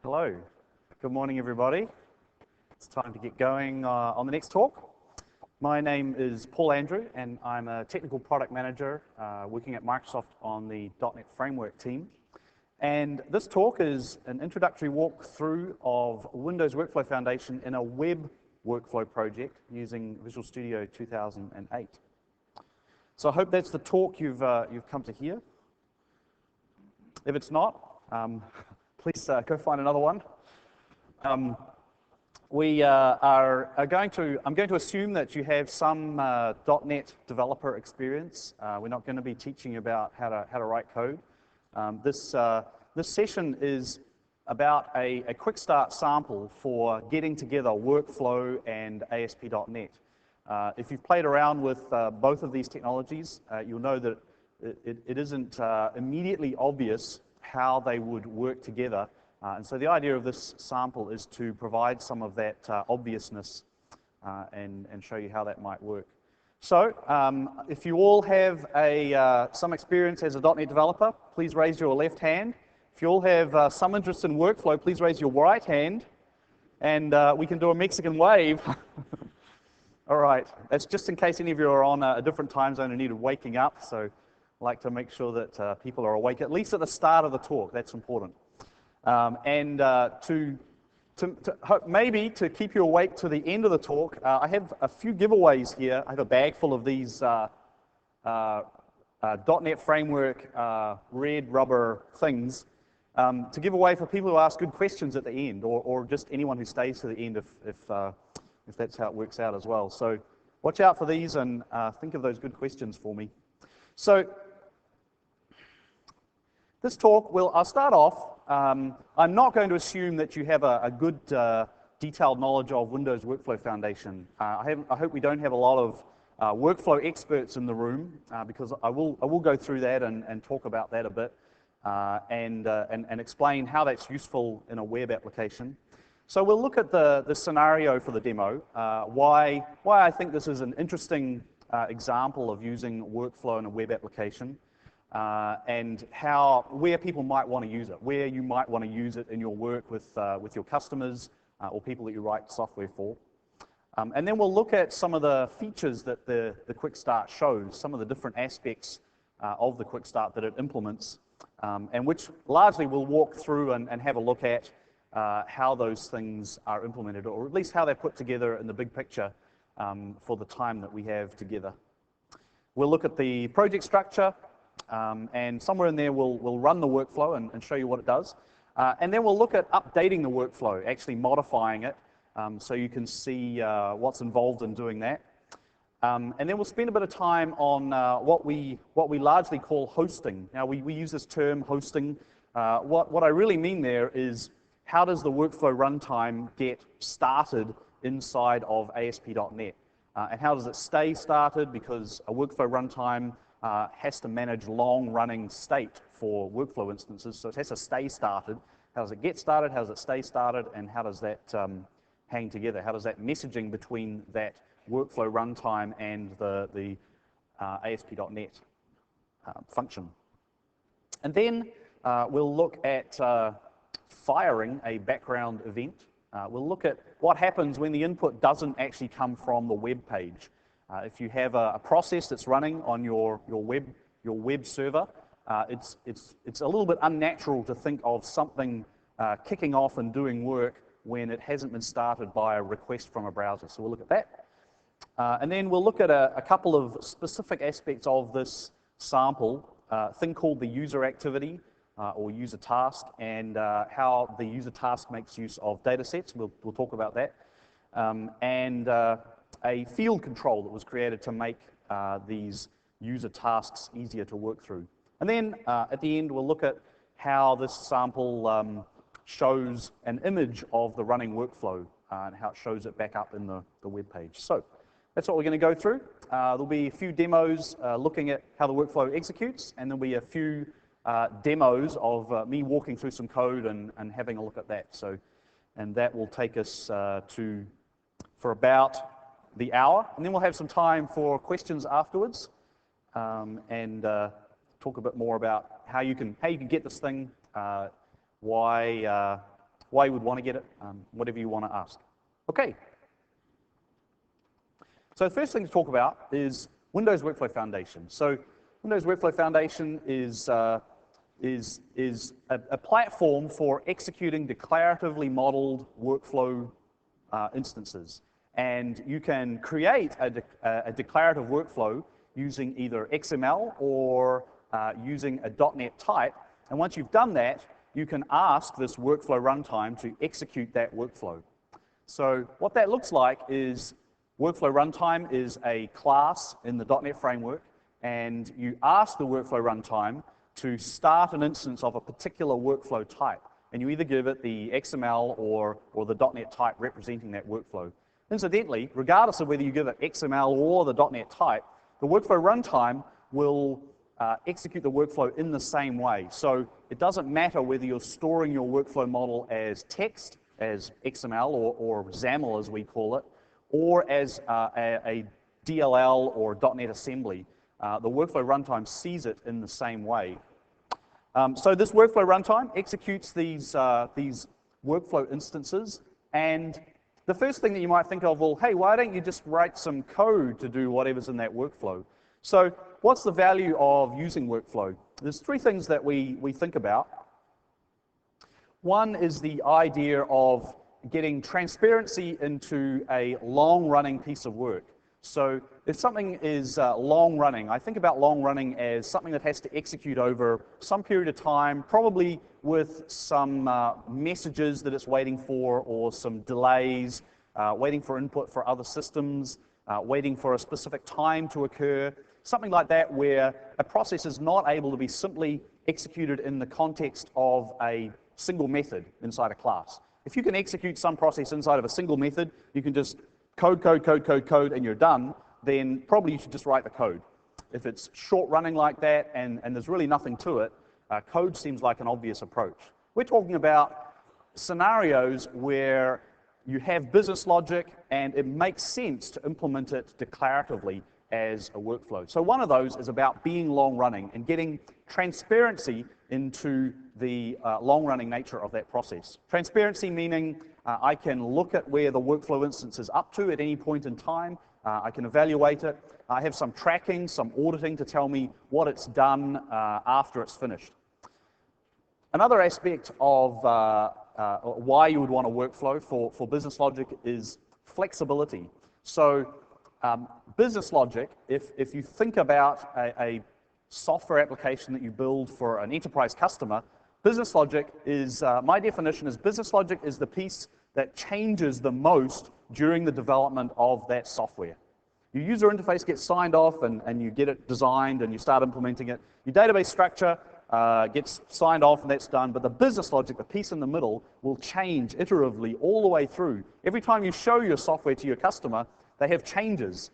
Hello. Good morning, everybody. It's time to get going on the next talk. My name is Paul Andrew, and I'm a technical product manager working at Microsoft on the .NET Framework team. And this talk is an introductory walkthrough of Windows Workflow Foundation in a web workflow project using Visual Studio 2008. So I hope that's the talk you've come to hear. If it's not, please go find another one. I'm going to assume that you have some .NET developer experience. We're not going to be teaching you about how to write code. This session is about a quick start sample for getting together workflow and ASP.NET. If you've played around with both of these technologies, you'll know that it isn't immediately obvious how they would work together. And so the idea of this sample is to provide some of that obviousness and show you how that might work. So if you all have some experience as a .NET developer, please raise your left hand. If you all have some interest in workflow, please raise your right hand, and we can do a Mexican wave. All right, that's just in case any of you are on a different time zone and needed waking up, so I'd like to make sure that people are awake, at least at the start of the talk. That's important. Maybe to keep you awake to the end of the talk, I have a few giveaways here. I have a bag full of these .NET Framework red rubber things to give away for people who ask good questions at the end, or just anyone who stays to the end if that's how it works out as well. So watch out for these and think of those good questions for me. So this talk, I'll start off. I'm not going to assume that you have a good detailed knowledge of Windows Workflow Foundation. I hope we don't have a lot of workflow experts in the room because I will go through that and talk about that a bit and explain how that's useful in a web application. So we'll look at the scenario for the demo, why I think this is an interesting example of using workflow in a web application. And where people might want to use it, where you might want to use it in your work with your customers or people that you write software for. And then we'll look at some of the features that the Quick Start shows, some of the different aspects of the Quick Start that it implements, and which largely we'll walk through and have a look at how those things are implemented, or at least how they're put together in the big picture for the time that we have together. We'll look at the project structure, and somewhere in there we'll run the workflow and show you what it does. And then we'll look at updating the workflow, actually modifying it, so you can see what's involved in doing that. And then we'll spend a bit of time on what we largely call hosting. Now we use this term hosting. What I really mean there is how does the workflow runtime get started inside of ASP.NET? And how does it stay started? Because a workflow runtime has to manage long-running state for workflow instances, so it has to stay started. How does it get started? How does it stay started? And how does that hang together? How does that messaging between that workflow runtime and the ASP.NET function? And then we'll look at firing a background event. We'll look at what happens when the input doesn't actually come from the web page. If you have a process that's running on your web server, it's a little bit unnatural to think of something kicking off and doing work when it hasn't been started by a request from a browser. So we'll look at that. And then we'll look at a couple of specific aspects of this sample, a thing called the user activity or user task, and how the user task makes use of data sets. We'll talk about that. And a field control that was created to make these user tasks easier to work through. And then at the end, we'll look at how this sample shows an image of the running workflow and how it shows it back up in the web page. So that's what we're going to go through. There'll be a few demos looking at how the workflow executes, and there'll be a few demos of me walking through some code and having a look at that. And that will take us for about the hour, and then we'll have some time for questions afterwards, and talk a bit more about how you can get this thing, why why you would want to get it, whatever you want to ask. Okay. So the first thing to talk about is Windows Workflow Foundation. So Windows Workflow Foundation is a platform for executing declaratively modeled workflow instances. And you can create a declarative workflow using either XML or using a .NET type. And once you've done that, you can ask this workflow runtime to execute that workflow. So what that looks like is workflow runtime is a class in the .NET framework, and you ask the workflow runtime to start an instance of a particular workflow type. And you either give it the XML or the .NET type representing that workflow. Incidentally, regardless of whether you give it XML or the .NET type, the workflow runtime will execute the workflow in the same way. So it doesn't matter whether you're storing your workflow model as text, as XML or XAML as we call it, or as a DLL or .NET assembly. The workflow runtime sees it in the same way. So this workflow runtime executes these workflow instances, and the first thing that you might think of, well, hey, why don't you just write some code to do whatever's in that workflow? So what's the value of using workflow? There's three things that we think about. One is the idea of getting transparency into a long-running piece of work. So if something is long-running, I think about long-running as something that has to execute over some period of time, probably with some messages that it's waiting for, or some delays, waiting for input for other systems, waiting for a specific time to occur, something like that where a process is not able to be simply executed in the context of a single method inside a class. If you can execute some process inside of a single method, you can just code, and you're done, then probably you should just write the code. If it's short running like that and there's really nothing to it, code seems like an obvious approach. We're talking about scenarios where you have business logic and it makes sense to implement it declaratively as a workflow. So one of those is about being long running and getting transparency into the long-running nature of that process. Transparency meaning I can look at where the workflow instance is up to at any point in time. I can evaluate it. I have some tracking, some auditing to tell me what it's done after it's finished. Another aspect of why you would want a workflow for business logic is flexibility. So business logic, if you think about a software application that you build for an enterprise customer, business logic is, my definition is business logic is the piece that changes the most during the development of that software. Your user interface gets signed off and you get it designed and you start implementing it. Your database structure gets signed off and that's done, but the business logic, the piece in the middle, will change iteratively all the way through. Every time you show your software to your customer, they have changes.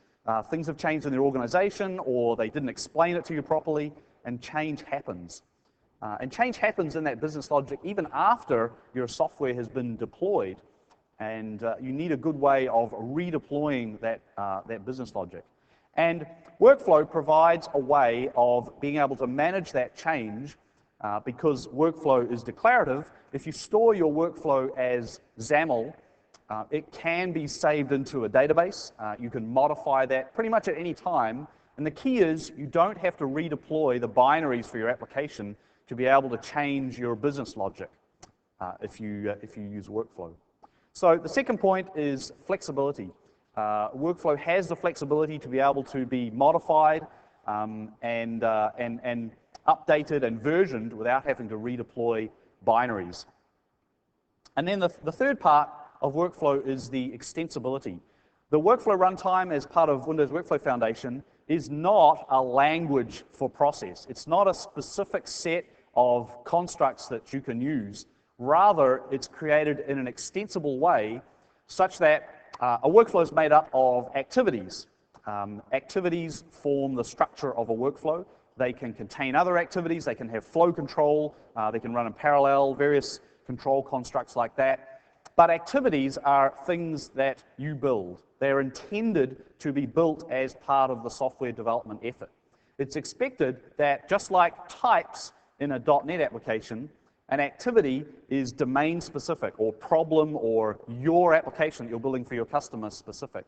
Things have changed in their organization, or they didn't explain it to you properly, and change happens. And change happens in that business logic even after your software has been deployed, and you need a good way of redeploying that business logic. And workflow provides a way of being able to manage that change because workflow is declarative. If you store your workflow as XAML, it can be saved into a database. You can modify that pretty much at any time. And the key is you don't have to redeploy the binaries for your application to be able to change your business logic if you use workflow. So the second point is flexibility. Workflow has the flexibility to be able to be modified and updated and versioned without having to redeploy binaries. And then the third part of workflow is the extensibility. The workflow runtime as part of Windows Workflow Foundation is not a language for process. It's not a specific set of constructs that you can use. Rather, it's created in an extensible way such that a workflow is made up of activities. Activities form the structure of a workflow. They can contain other activities. They can have flow control. They can run in parallel, various control constructs like that. But activities are things that you build. They're intended to be built as part of the software development effort. It's expected that just like types in a .NET application, An activity is domain specific, or problem, or your application that you're building for your customer specific.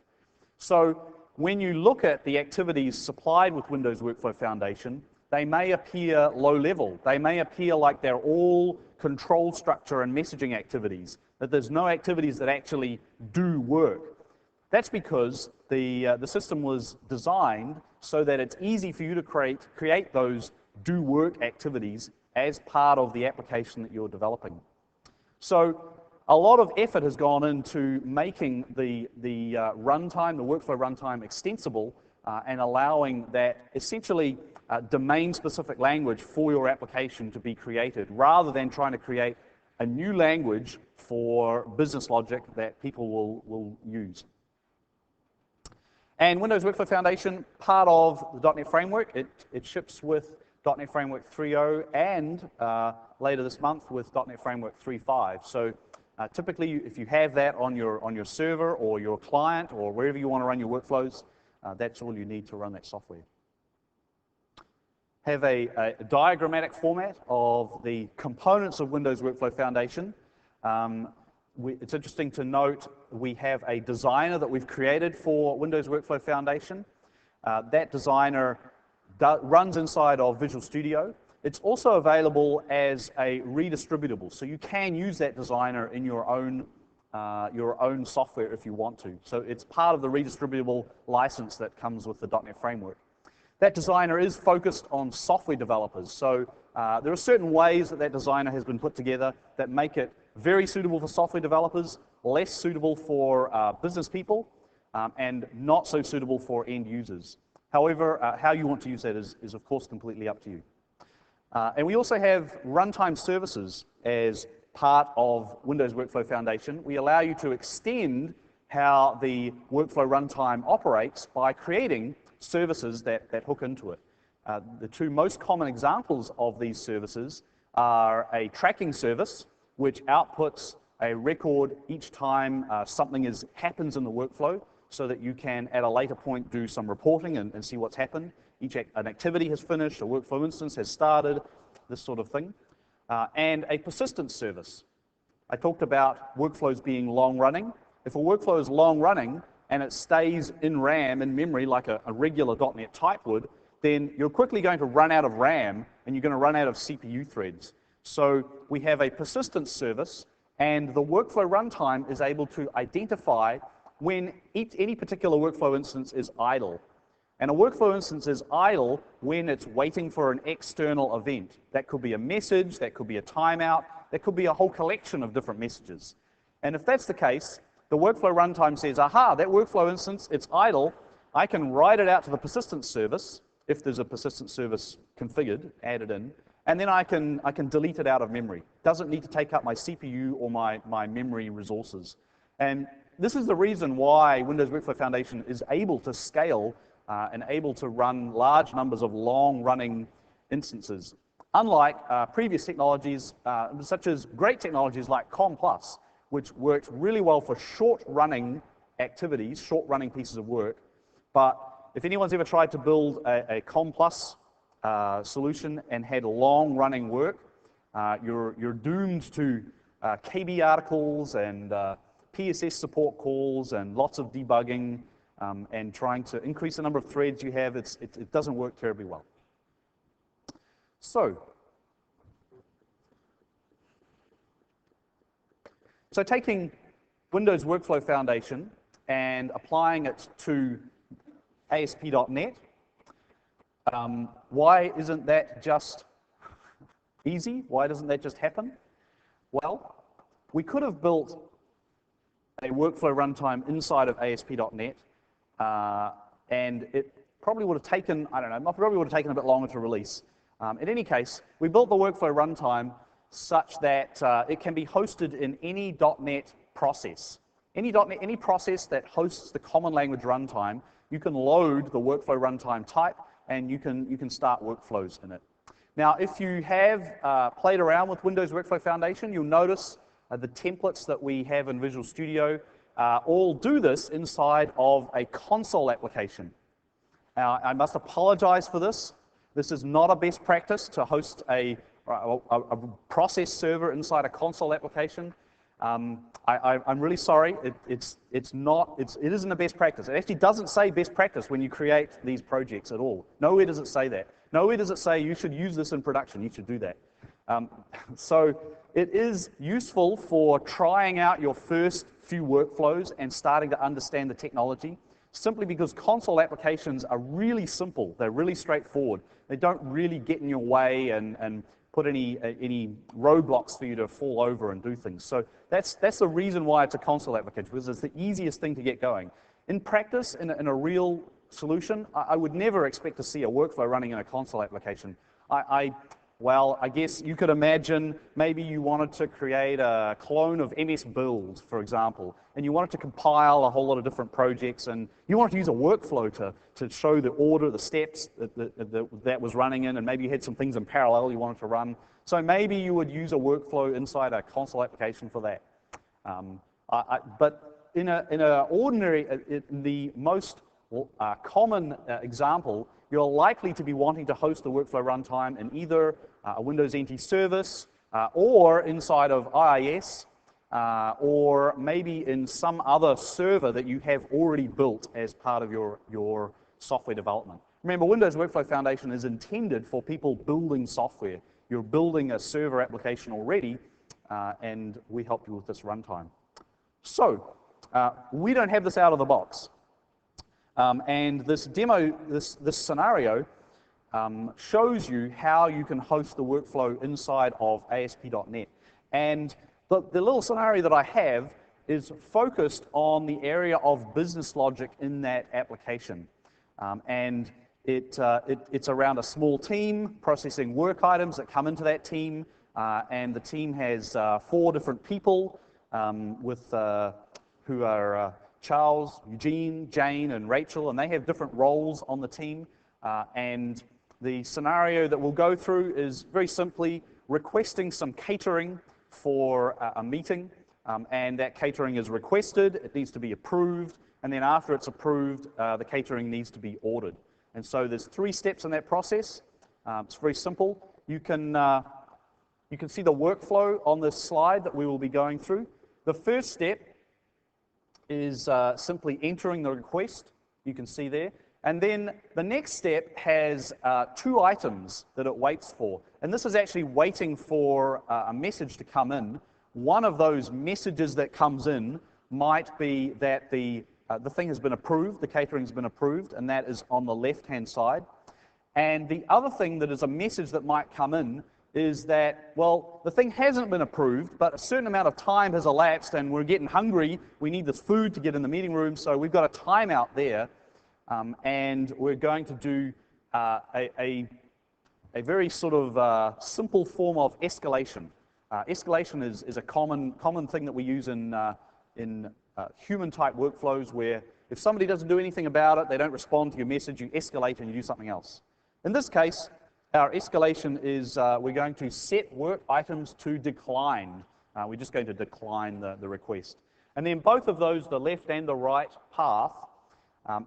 So when you look at the activities supplied with Windows Workflow Foundation, they may appear low level. They may appear like they're all control structure and messaging activities, that there's no activities that actually do work. That's because the system was designed so that it's easy for you to create those do work activities as part of the application that you're developing. So a lot of effort has gone into making the runtime, the workflow runtime, extensible and allowing that essentially domain-specific language for your application to be created, rather than trying to create a new language for business logic that people will use. And Windows Workflow Foundation, part of the .NET Framework, it ships with .NET Framework 3.0 and later this month with .NET Framework 3.5. So typically, if you have that on your server or your client or wherever you want to run your workflows, that's all you need to run that software. Have a diagrammatic format of the components of Windows Workflow Foundation. It's interesting to note we have a designer that we've created for Windows Workflow Foundation. That designer runs inside of Visual Studio. It's also available as a redistributable, so you can use that designer in your own software if you want to. So it's part of the redistributable license that comes with the .NET Framework. That designer is focused on software developers, so there are certain ways that designer has been put together that make it very suitable for software developers, less suitable for business people, and not so suitable for end users. However, how you want to use that is of course completely up to you. And we also have runtime services as part of Windows Workflow Foundation. We allow you to extend how the workflow runtime operates by creating services that hook into it. The two most common examples of these services are a tracking service, which outputs a record each time something happens in the workflow, so that you can, at a later point, do some reporting and see what's happened. An activity has finished, a workflow instance has started, this sort of thing. And a persistence service. I talked about workflows being long-running. If a workflow is long-running and it stays in RAM, in memory, like a regular .NET type would, then you're quickly going to run out of RAM and you're going to run out of CPU threads. So we have a persistence service, and the workflow runtime is able to identify when any particular workflow instance is idle. And a workflow instance is idle when it's waiting for an external event. That could be a message, that could be a timeout, that could be a whole collection of different messages. And if that's the case, the workflow runtime says, aha, that workflow instance, it's idle. I can write it out to the persistence service, if there's a persistence service configured, added in, and then I can delete it out of memory. Doesn't need to take up my CPU or my memory resources. And this is the reason why Windows Workflow Foundation is able to scale and able to run large numbers of long-running instances. Unlike previous technologies, such as great technologies like COM+, which worked really well for short-running activities, short-running pieces of work. But if anyone's ever tried to build a COM+ solution and had long-running work, you're doomed to KB articles and PSS support calls and lots of debugging and trying to increase the number of threads you have. It doesn't work terribly well. So taking Windows Workflow Foundation and applying it to ASP.NET, why isn't that just easy? Why doesn't that just happen? Well, we could have built a workflow runtime inside of ASP.NET, and it probably would have taken, I don't know, probably would have taken a bit longer to release. In any case, we built the workflow runtime such that it can be hosted in any .NET process. Any process that hosts the common language runtime, you can load the workflow runtime type, and you can start workflows in it. Now, if you have played around with Windows Workflow Foundation, you'll notice the templates that we have in Visual Studio all do this inside of a console application. Now, I must apologize for this. This is not a best practice to host a a process server inside a console application. I'm really sorry. It isn't a best practice. It actually doesn't say best practice when you create these projects at all. Nowhere does it say that. Nowhere does it say you should use this in production. You should do that. So it is useful for trying out your first few workflows and starting to understand the technology, simply because console applications are really simple. They're really straightforward. They don't really get in your way and put any roadblocks for you to fall over and do things. So that's the reason why it's a console application, because it's the easiest thing to get going. In practice, in a real solution, I would never expect to see a workflow running in a console application. Well, I guess you could imagine maybe you wanted to create a clone of MS Build, for example, and you wanted to compile a whole lot of different projects, and you wanted to use a workflow to show the order, the steps that was running in, and maybe you had some things in parallel you wanted to run. So maybe you would use a workflow inside a console application for that. But in the most common example, you're likely to be wanting to host the workflow runtime in either a Windows NT service or inside of IIS, or maybe in some other server that you have already built as part of your software development. Remember, Windows Workflow Foundation is intended for people building software. You're building a server application already, and we help you with this runtime. So, we don't have this out of the box. And this demo, this scenario, shows you how you can host the workflow inside of ASP.NET. And the little scenario that I have is focused on the area of business logic in that application. And it's around a small team processing work items that come into that team. And the team has 4 different people who are Charles, Eugene, Jane, and Rachel, and they have different roles on the team. And the scenario that we'll go through is very simply requesting some catering for a meeting, and that catering is requested, it needs to be approved, and then after it's approved, the catering needs to be ordered. And so there's 3 steps in that process. It's very simple. You can see the workflow on this slide that we will be going through. The first step is simply entering the request. You can see there. And then the next step has 2 items that it waits for. And this is actually waiting for a message to come in. One of those messages that comes in might be that the thing has been approved, the catering has been approved, and that is on the left-hand side. And the other thing that is a message that might come in is that, well, the thing hasn't been approved, but a certain amount of time has elapsed and we're getting hungry, we need this food to get in the meeting room, so we've got a timeout there, and we're going to do a very sort of simple form of escalation. Escalation is a common thing that we use in human-type workflows, where if somebody doesn't do anything about it, they don't respond to your message, you escalate and you do something else. In this case, our escalation is we're going to set work items to decline. We're just going to decline the request. And then both of those, the left and the right path,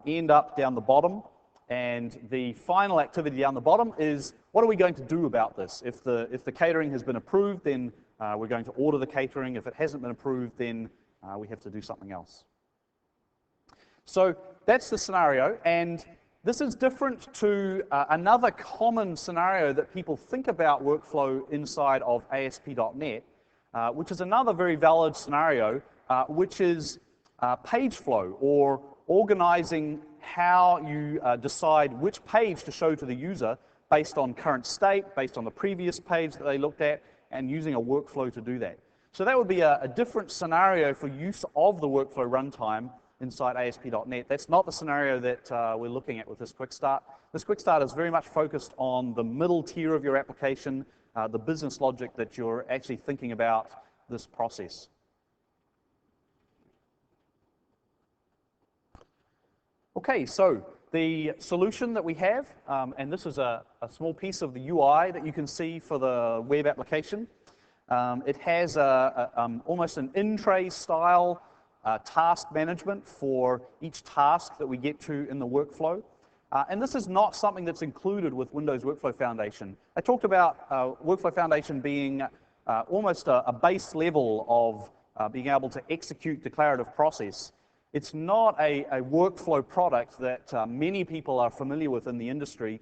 end up down the bottom. And the final activity down the bottom is, what are we going to do about this? If the catering has been approved, then we're going to order the catering. If it hasn't been approved, then we have to do something else. So that's the scenario. And this is different to another common scenario that people think about workflow inside of ASP.NET, which is another very valid scenario, which is page flow, or organizing how you decide which page to show to the user based on current state, based on the previous page that they looked at, and using a workflow to do that. So that would be a different scenario for use of the workflow runtime inside ASP.NET. That's not the scenario that we're looking at with this quick start. This quick start is very much focused on the middle tier of your application, the business logic that you're actually thinking about this process. Okay, so the solution that we have, and this is a small piece of the UI that you can see for the web application. It has almost an in-tray style task management for each task that we get to in the workflow. And this is not something that's included with Windows Workflow Foundation. I talked about Workflow Foundation being almost a base level of being able to execute declarative process. It's not a workflow product that many people are familiar with in the industry,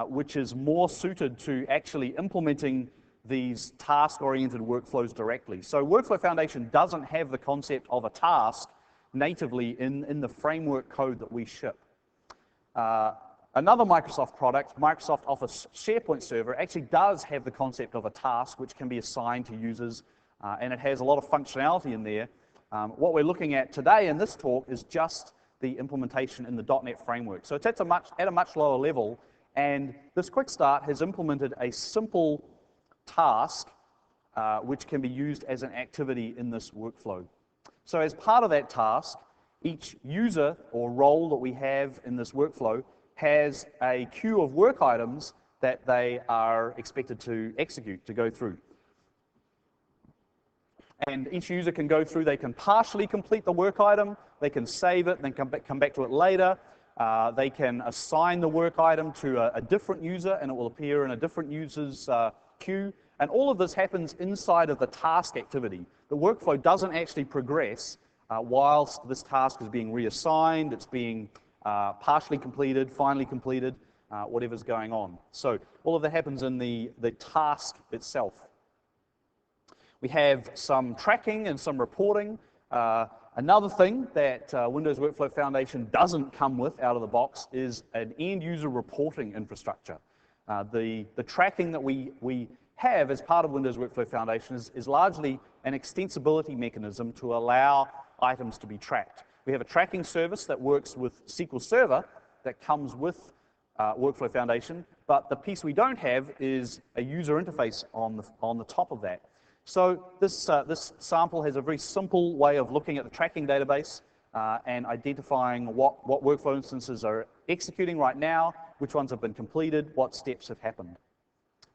which is more suited to actually implementing these task-oriented workflows directly. So Workflow Foundation doesn't have the concept of a task natively in the framework code that we ship. Another Microsoft product, Microsoft Office SharePoint Server, actually does have the concept of a task which can be assigned to users, and it has a lot of functionality in there. What we're looking at today in this talk is just the implementation in the .NET framework. So it's at a much lower level, and this Quick Start has implemented a simple task which can be used as an activity in this workflow. So as part of that task, each user or role that we have in this workflow has a queue of work items that they are expected to execute, to go through. And each user can go through, they can partially complete the work item, they can save it, and then come back to it later. They can assign the work item to a different user, and it will appear in a different user's queue. And all of this happens inside of the task activity. The workflow doesn't actually progress whilst this task is being reassigned, it's being partially completed, finally completed, whatever's going on. So all of that happens in the task itself. We have some tracking and some reporting. Another thing that Windows Workflow Foundation doesn't come with out of the box is an end-user reporting infrastructure. The tracking that we have as part of Windows Workflow Foundation is largely an extensibility mechanism to allow items to be tracked. We have a tracking service that works with SQL Server that comes with Workflow Foundation, but the piece we don't have is a user interface on the top of that. So this sample has a very simple way of looking at the tracking database and identifying what workflow instances are executing right now, which ones have been completed, what steps have happened.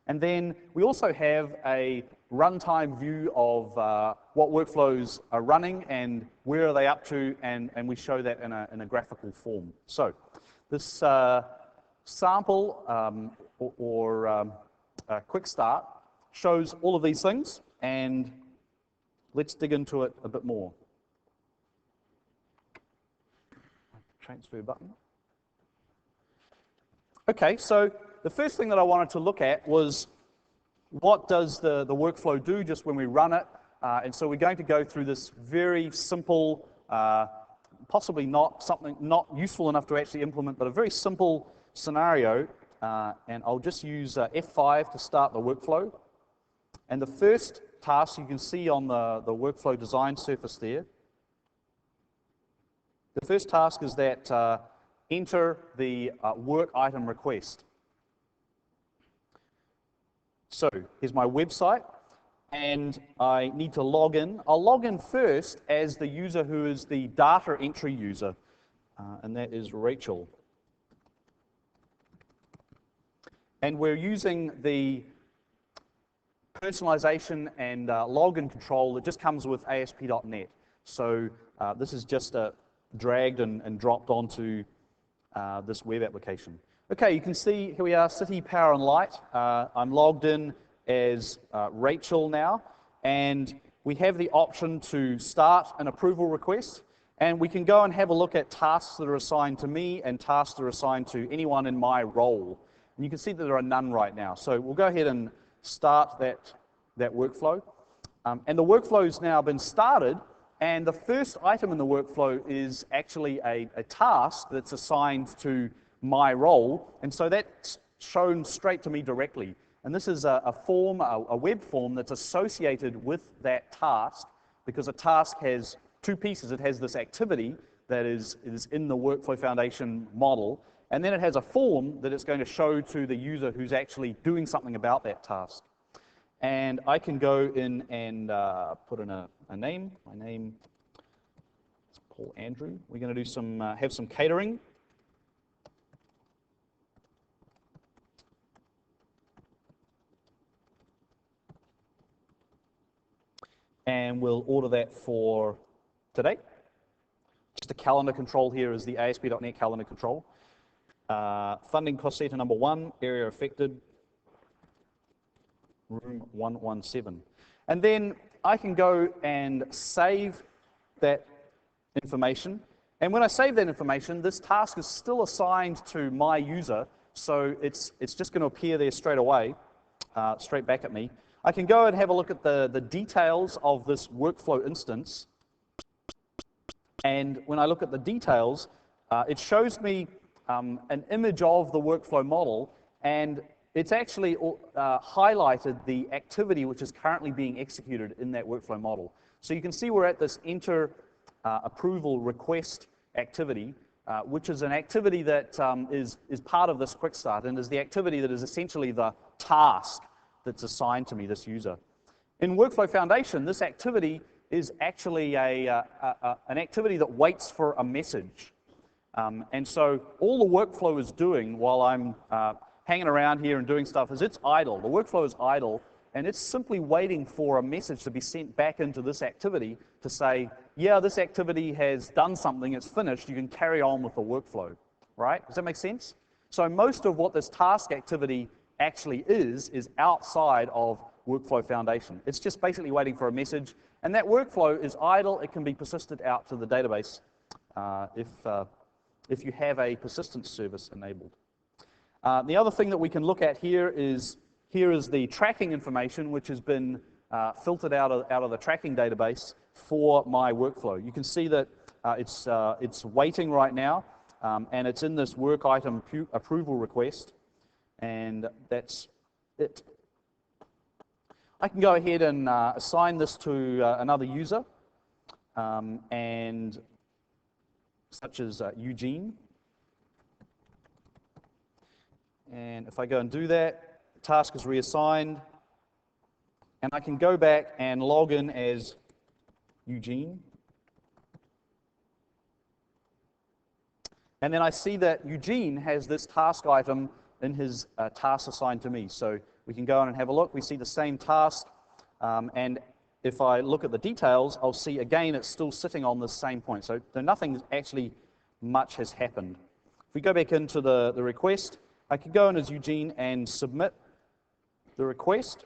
And then we also have a runtime view of what workflows are running and where are they up to, and we show that in a graphical form. So this sample or quick start shows all of these things, and let's dig into it a bit more. Transfer button. Okay, so the first thing that I wanted to look at was what does the workflow do just when we run it? And so we're going to go through this very simple, possibly not useful enough to actually implement, but a very simple scenario. And I'll just use F5 to start the workflow. And the first task you can see on the workflow design surface there. The first task is that enter the work item request. So here's my website, and I need to log in. I'll log in first as the user who is the data entry user, and that is Rachel. And we're using the personalization and login control that just comes with ASP.NET. So this is just dragged and dropped onto this web application. Okay, you can see here we are, City Power and Light. I'm logged in as Rachel now, and we have the option to start an approval request, and we can go and have a look at tasks that are assigned to me and tasks that are assigned to anyone in my role. And you can see that there are none right now. So we'll go ahead and start that workflow. And the workflow's now been started, and the first item in the workflow is actually a task that's assigned to my role, and so that's shown straight to me directly. And this is a form, a web form that's associated with that task, because a task has two pieces. It has this activity that is in the Workflow Foundation model, and then it has a form that it's going to show to the user who's actually doing something about that task. And I can go in and put in a name. My name is Paul Andrew. We're going to do have some catering. And we'll order that for today. Just a calendar control here is the ASP.NET calendar control. funding cost center number 1, area affected, room 117. And then I can go and save that information. And when I save that information, this task is still assigned to my user, so it's just going to appear there straight away, straight back at me. I can go and have a look at the details of this workflow instance. And when I look at the details, it shows me an image of the workflow model, and it's actually highlighted the activity which is currently being executed in that workflow model. So you can see we're at this enter approval request activity, which is an activity that is part of this quick start and is the activity that is essentially the task that's assigned to me, this user. In Workflow Foundation, this activity is actually an activity that waits for a message. And so all the workflow is doing while I'm hanging around here and doing stuff is it's idle. The workflow is idle, and it's simply waiting for a message to be sent back into this activity to say, yeah, this activity has done something, it's finished, you can carry on with the workflow, right? Does that make sense? So most of what this task activity actually is outside of Workflow Foundation. It's just basically waiting for a message, and that workflow is idle. It can be persisted out to the database if you have a persistence service enabled. The other thing that we can look at here is the tracking information, which has been filtered out of the tracking database for my workflow. You can see that it's waiting right now, and it's in this work item approval request, and that's it. I can go ahead and assign this to another user, and such as Eugene. And if I go and do that, the task is reassigned, and I can go back and log in as Eugene. And then I see that Eugene has this task item in his task assigned to me. So we can go on and have a look. We see the same task, and if I look at the details, I'll see again it's still sitting on the same point. So nothing actually much has happened. If we go back into the request, I can go in as Eugene and submit the request,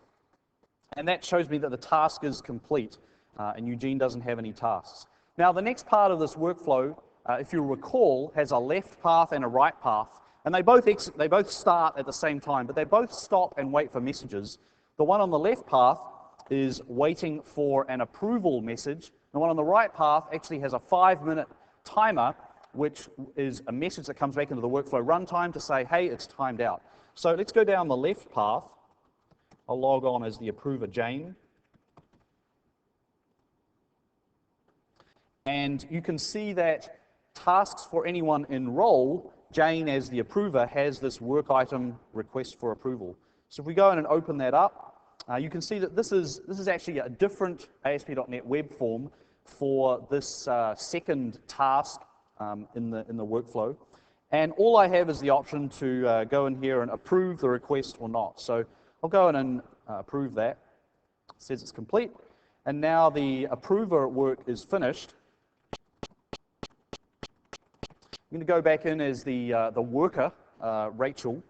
and that shows me that the task is complete, and Eugene doesn't have any tasks. Now the next part of this workflow, if you recall, has a left path and a right path, and they both start at the same time, but they both stop and wait for messages. The one on the left path is waiting for an approval message. The one on the right path actually has a 5-minute timer, which is a message that comes back into the workflow runtime to say, hey, it's timed out. So let's go down the left path. I'll log on as the approver, Jane. And you can see that tasks for anyone in role, Jane as the approver has this work item request for approval. So if we go in and open that up, you can see that this is actually a different ASP.NET web form for this second task in the workflow. And all I have is the option to go in here and approve the request or not. So I'll go in and approve that. It says it's complete. And now the approver work is finished. I'm going to go back in as the worker, Rachel,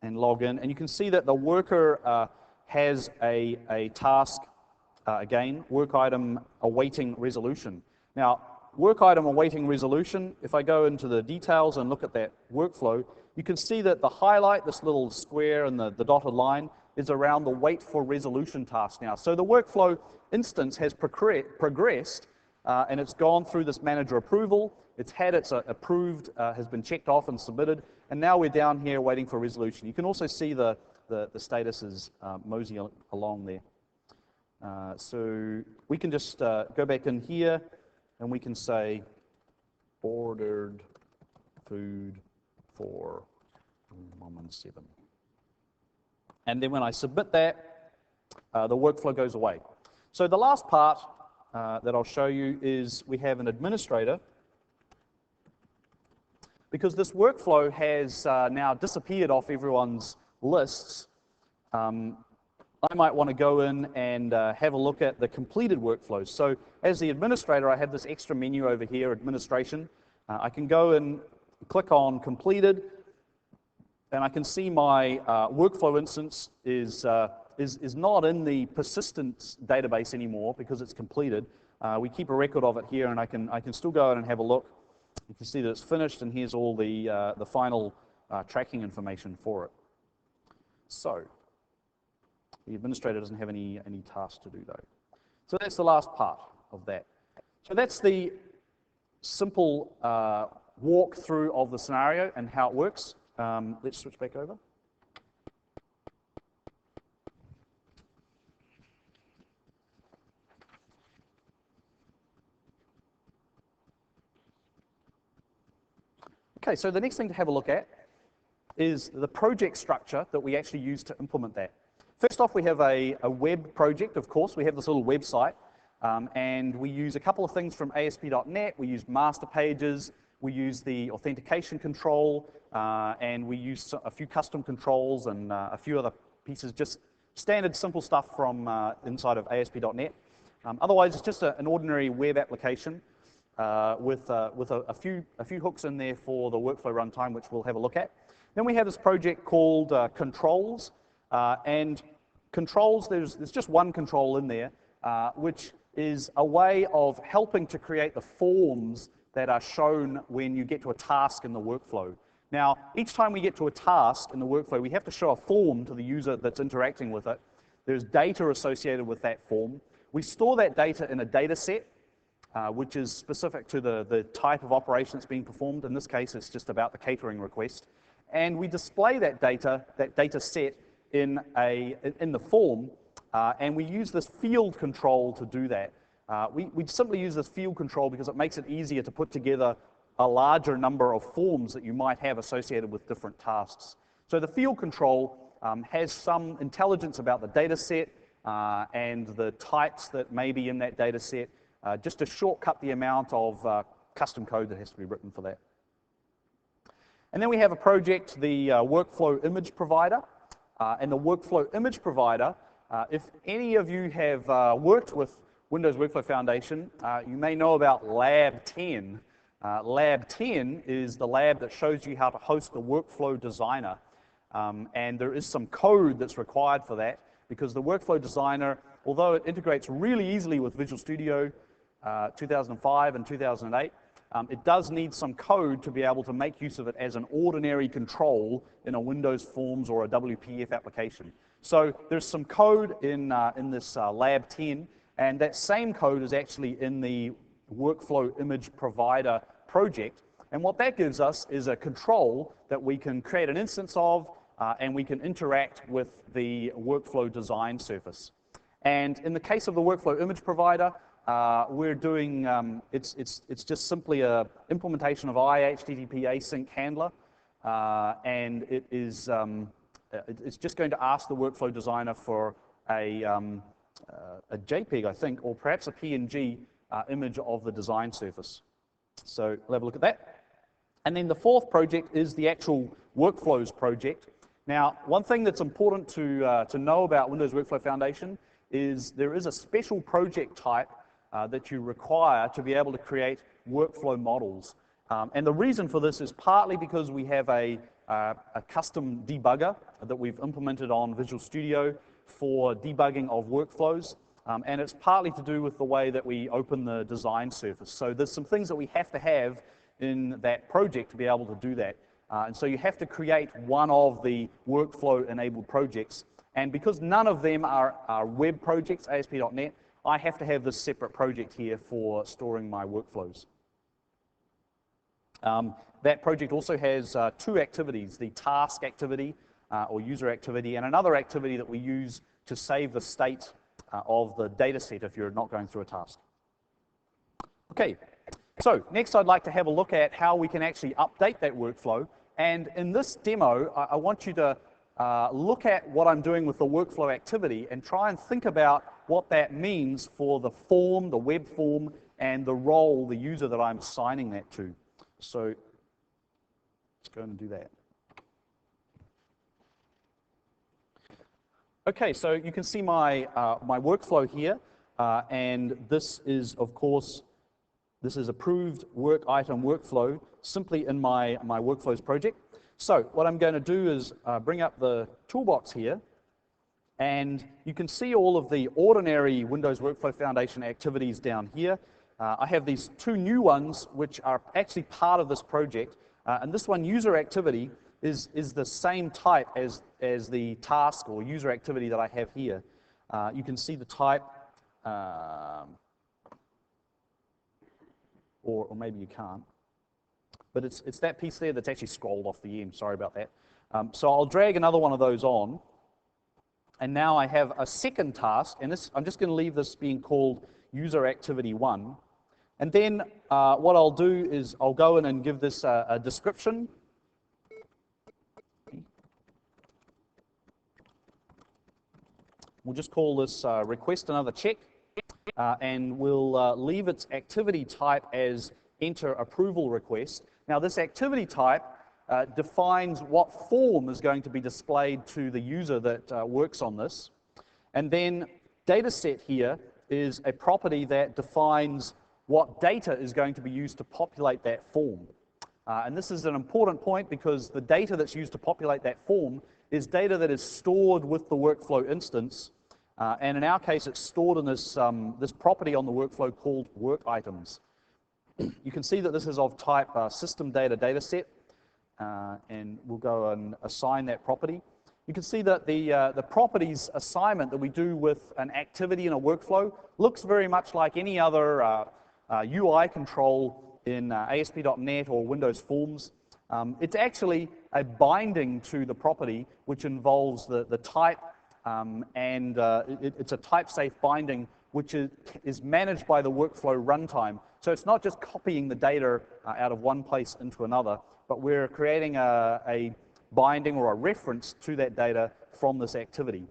and log in. And you can see that the worker has a task, again, work item awaiting resolution. Now, work item awaiting resolution, if I go into the details and look at that workflow, you can see that the highlight, this little square and the dotted line, is around the wait for resolution task now. So the workflow instance has progressed, and it's gone through this manager approval. It's had its approved, has been checked off and submitted, and now we're down here waiting for resolution. You can also see the status is mosey along there. So we can just go back in here, and we can say ordered food for 117. And then when I submit that, the workflow goes away. So the last part that I'll show you is we have an administrator. Because this workflow has now disappeared off everyone's lists, I might want to go in and have a look at the completed workflows. So as the administrator, I have this extra menu over here, administration. I can go in click on completed, and I can see my workflow instance is not in the persistence database anymore because it's completed. We keep a record of it here, and I can still go in and have a look. You can see that it's finished, and here's all the final tracking information for it. So the administrator doesn't have any tasks to do though. So that's the last part of that. So that's the simple walkthrough of the scenario and how it works. Let's switch back over. Okay, so the next thing to have a look at is the project structure that we actually use to implement that. First off, we have a web project, of course. We have this little website, and we use a couple of things from ASP.NET. We use master pages, we use the authentication control, and we use a few custom controls and a few other pieces, just standard simple stuff from inside of ASP.NET. Otherwise, it's just an ordinary web application with a few hooks in there for the workflow runtime, which we'll have a look at. Then we have this project called controls, and controls, there's just one control in there, which is a way of helping to create the forms that are shown when you get to a task in the workflow. Now, each time we get to a task in the workflow, we have to show a form to the user that's interacting with it. There's data associated with that form. We store that data in a data set, which is specific to the type of operation that's being performed. In this case, it's just about the catering request. And we display that data set in the form, and we use this field control to do that. We simply use this field control because it makes it easier to put together a larger number of forms that you might have associated with different tasks. So the field control has some intelligence about the data set and the types that may be in that data set, just to shortcut the amount of custom code that has to be written for that. And then we have a project, the workflow image provider. And the workflow image provider, if any of you have worked with Windows Workflow Foundation, you may know about Lab 10. Lab 10 is the lab that shows you how to host the workflow designer. And there is some code that's required for that, because the workflow designer, although it integrates really easily with Visual Studio 2005 and 2008, it does need some code to be able to make use of it as an ordinary control in a Windows Forms or a WPF application. So there's some code in this Lab 10, and that same code is actually in the Workflow Image Provider project. And what that gives us is a control that we can create an instance of, and we can interact with the workflow design surface. And in the case of the Workflow Image Provider, we're doing, it's just simply a implementation of iHTTP async handler, and it is, it's just going to ask the workflow designer for a JPEG, I think, or perhaps a PNG image of the design surface. So we'll have a look at that. And then the fourth project is the actual workflows project. Now, one thing that's important to know about Windows Workflow Foundation is there is a special project type that you require to be able to create workflow models. And the reason for this is partly because we have a custom debugger that we've implemented on Visual Studio for debugging of workflows, and it's partly to do with the way that we open the design surface. So there's some things that we have to have in that project to be able to do that. And so you have to create one of the workflow-enabled projects. And because none of them are web projects, ASP.NET, I have to have this separate project here for storing my workflows. That project also has two activities, the task activity or user activity, and another activity that we use to save the state of the data set if you're not going through a task. Okay, so next I'd like to have a look at how we can actually update that workflow. And in this demo, I want you to look at what I'm doing with the workflow activity and try and think about what that means for the form, the web form, and the role, the user that I'm assigning that to. So let's go and do that. Okay, so you can see my, my workflow here, and this is, of course, This is approved work item workflow simply in my workflows project. So what I'm going to do is bring up the toolbox here, and you can see all of the ordinary Windows Workflow Foundation activities down here. I have these two new ones which are actually part of this project, and this one, user activity, is the same type as the task or user activity that I have here. You can see the type, or maybe you can't, but it's that piece there that's actually scrolled off the end. Sorry about that. So I'll drag another one of those on, and now I have a second task, and I'm just going to leave this being called user activity 1. And then what I'll do is I'll go in and give this a description. We'll just call this request another check, and we'll leave its activity type as enter approval request. Now this activity type defines what form is going to be displayed to the user that works on this. And then dataset here is a property that defines what data is going to be used to populate that form. And this is an important point because the data that's used to populate that form is data that is stored with the workflow instance. And in our case, it's stored in this, this property on the workflow called work items. You can see that this is of type system data dataset, and we'll go and assign that property. You can see that the properties assignment that we do with an activity in a workflow looks very much like any other UI control in ASP.NET or Windows Forms. It's actually a binding to the property which involves the type, and it's a type-safe binding which is managed by the workflow runtime. So it's not just copying the data out of one place into another, but we're creating a binding or a reference to that data from this activity.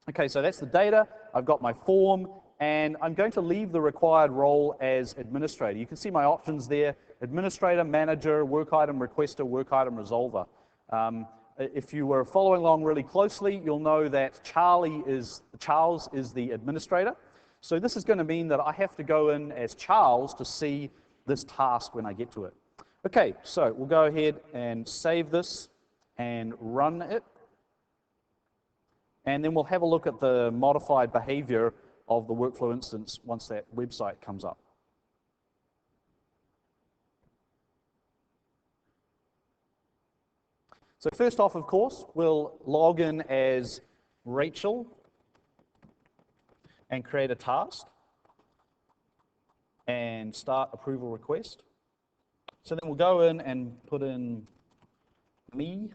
Okay, so that's the data. I've got my form, and I'm going to leave the required role as administrator. You can see my options there: administrator, manager, work item requester, work item resolver. If you were following along really closely, you'll know that Charles is the administrator. So this is going to mean that I have to go in as Charles to see this task when I get to it. Okay, so we'll go ahead and save this and run it. And then we'll have a look at the modified behavior of the workflow instance once that website comes up. So first off, of course, we'll log in as Rachel and create a task and start approval request. So then we'll go in and put in me.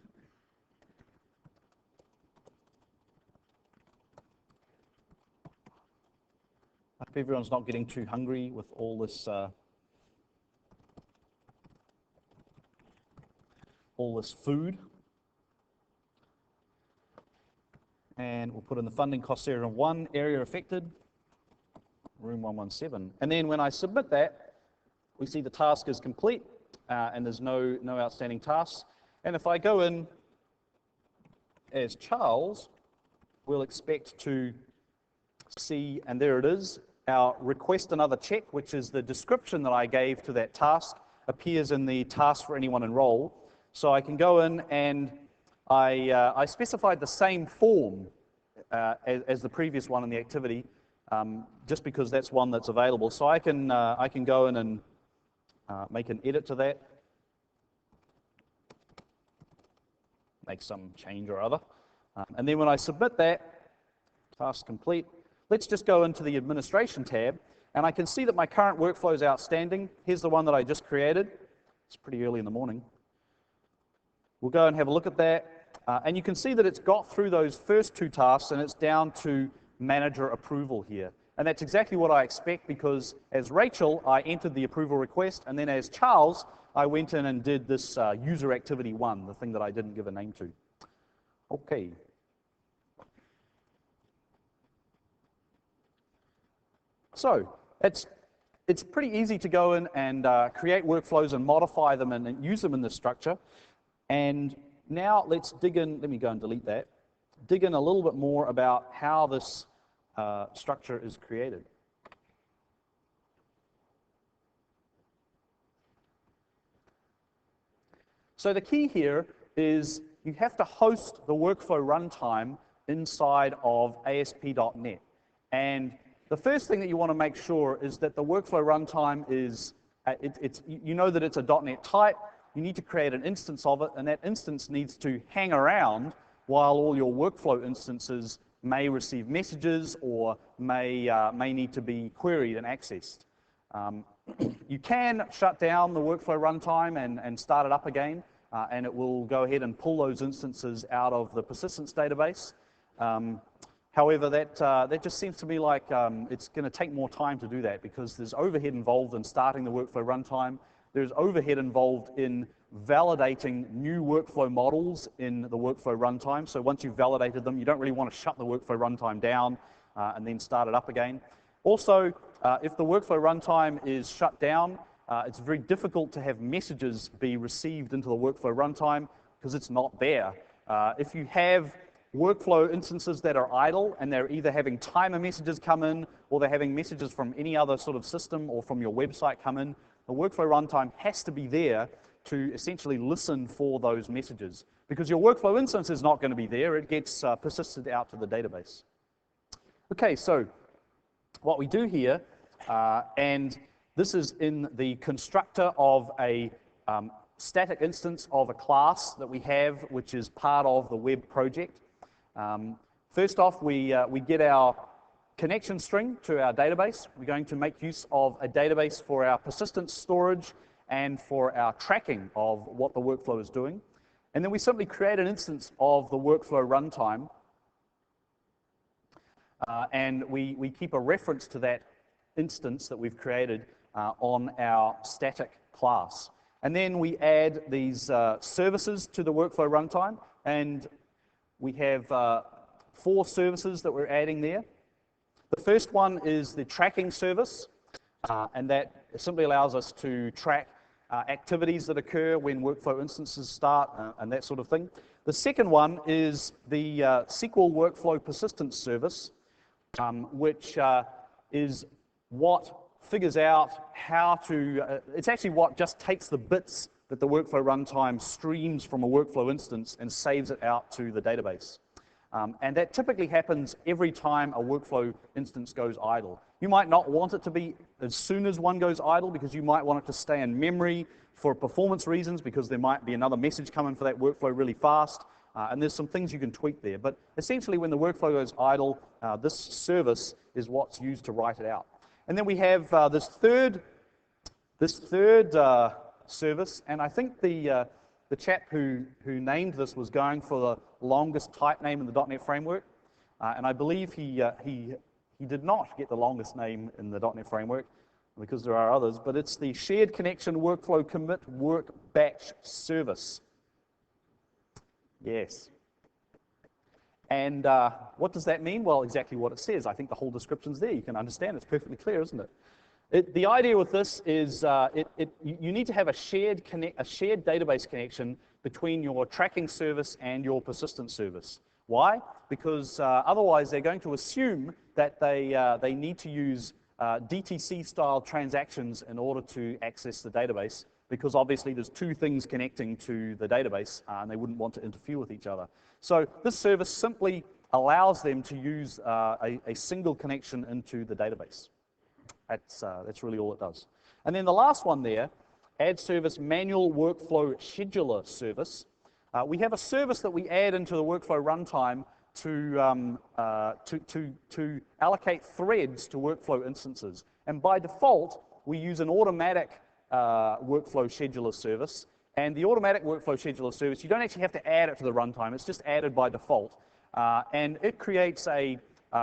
I hope everyone's not getting too hungry with all this food. And we'll put in the funding cost area 1, area affected, room 117. And then when I submit that, we see the task is complete, and there's no outstanding tasks. And if I go in as Charles, we'll expect to see, and there it is, our request another check, which is the description that I gave to that task, appears in the task for anyone enrolled. So I can go in and I specified the same form as the previous one in the activity, just because that's one that's available. So I can go in and make an edit to that, make some change or other, and then when I submit that, task complete. Let's just go into the administration tab, and I can see that my current workflow is outstanding. Here's the one that I just created. It's pretty early in the morning. We'll go and have a look at that, and you can see that it's got through those first two tasks, and it's down to manager approval here. And that's exactly what I expect, because as Rachel, I entered the approval request, and then as Charles, I went in and did this user activity 1, the thing that I didn't give a name to. Okay. So it's pretty easy to go in and create workflows and modify them and use them in this structure. And now let's dig in. Let me go and delete that. Dig in a little bit more about how this structure is created. So the key here is you have to host the workflow runtime inside of ASP.NET. And the first thing that you want to make sure is that the workflow runtime is, you know that it's a .NET type, you need to create an instance of it, and that instance needs to hang around while all your workflow instances may receive messages or may need to be queried and accessed. You can shut down the workflow runtime and start it up again, and it will go ahead and pull those instances out of the persistence database. However, that just seems to me like it's going to take more time to do that because there's overhead involved in starting the workflow runtime. There's overhead involved in validating new workflow models in the workflow runtime. So once you've validated them, you don't really want to shut the workflow runtime down and then start it up again. Also, if the workflow runtime is shut down, it's very difficult to have messages be received into the workflow runtime because it's not there. If you have workflow instances that are idle and they're either having timer messages come in or they're having messages from any other sort of system or from your website come in, the workflow runtime has to be there to essentially listen for those messages because your workflow instance is not going to be there. It gets persisted out to the database. Okay, so what we do here, and this is in the constructor of a static instance of a class that we have, which is part of the web project. First off, we get our connection string to our database. We're going to make use of a database for our persistence storage and for our tracking of what the workflow is doing. And then we simply create an instance of the workflow runtime, and we keep a reference to that instance that we've created on our static class. And then we add these services to the workflow runtime, and we have 4 services that we're adding there. The first one is the tracking service, and that simply allows us to track activities that occur when workflow instances start and that sort of thing. The second one is the SQL workflow persistence service, which is what figures out how to, it's actually what just takes the bits that the workflow runtime streams from a workflow instance and saves it out to the database. And that typically happens every time a workflow instance goes idle. You might not want it to be as soon as one goes idle because you might want it to stay in memory for performance reasons because there might be another message coming for that workflow really fast. And there's some things you can tweak there. But essentially when the workflow goes idle, this service is what's used to write it out. And then we have this third service, and I think the chap who named this was going for the longest type name in the .NET framework, and I believe he did not get the longest name in the .NET framework because there are others, but it's the Shared Connection Workflow Commit Work Batch Service. Yes. And what does that mean? Well, exactly what it says. I think the whole description's there. You can understand. It's perfectly clear, isn't it? The idea with this is you need to have a shared database connection between your tracking service and your persistence service. Why? Because otherwise they're going to assume that they need to use DTC-style transactions in order to access the database, because obviously there's 2 things connecting to the database, and they wouldn't want to interfere with each other. So this service simply allows them to use a single connection into the database. That's really all it does. And then the last one there, add service manual workflow scheduler service. We have a service that we add into the workflow runtime to allocate threads to workflow instances. And by default, we use an automatic workflow scheduler service. And the automatic workflow scheduler service, you don't actually have to add it to the runtime. It's just added by default. And it creates a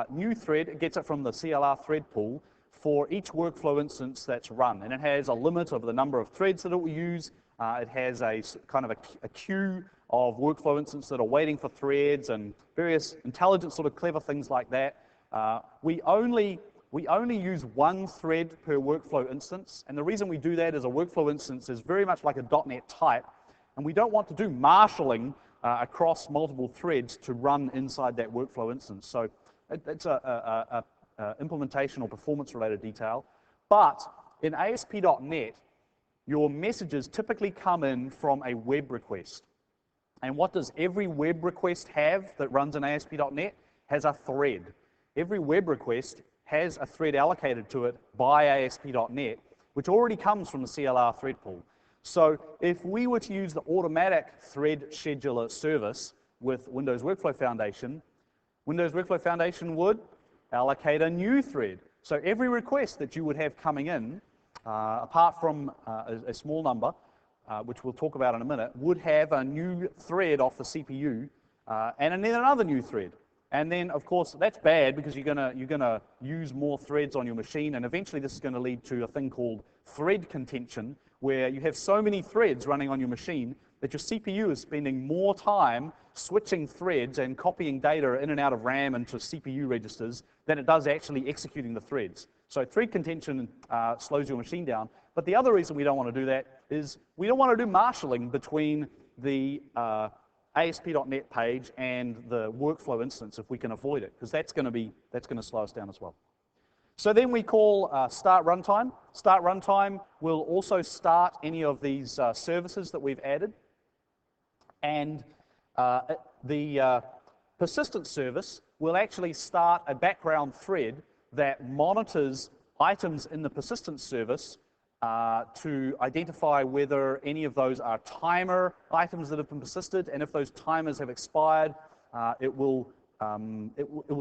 new thread. It gets it from the CLR thread pool for each workflow instance that's run. And it has a limit of the number of threads that it will use. It has a kind of a queue of workflow instances that are waiting for threads and various intelligent sort of clever things like that. We only use 1 thread per workflow instance. And the reason we do that is a workflow instance is very much like a .NET type. And we don't want to do marshalling across multiple threads to run inside that workflow instance. So it's a implementation or performance-related detail. But in ASP.NET, your messages typically come in from a web request. And what does every web request have that runs in ASP.NET? Has a thread. Every web request has a thread allocated to it by ASP.NET, which already comes from the CLR thread pool. So if we were to use the automatic thread scheduler service with Windows Workflow Foundation, Windows Workflow Foundation would allocate a new thread. So every request that you would have coming in, apart from a small number, which we'll talk about in a minute, would have a new thread off the CPU, and then another new thread. And then, of course, that's bad because you're gonna use more threads on your machine, and eventually this is going to lead to a thing called thread contention, where you have so many threads running on your machine that your CPU is spending more time switching threads and copying data in and out of RAM into CPU registers than it does actually executing the threads. So thread contention slows your machine down. But the other reason we don't want to do that is we don't want to do marshalling between the ASP.NET page and the workflow instance if we can avoid it, because that's going to slow us down as well. So then we call start runtime. Start runtime will also start any of these services that we've added. And the persistent service will actually start a background thread that monitors items in the persistent service to identify whether any of those are timer items that have been persisted, and if those timers have expired, it will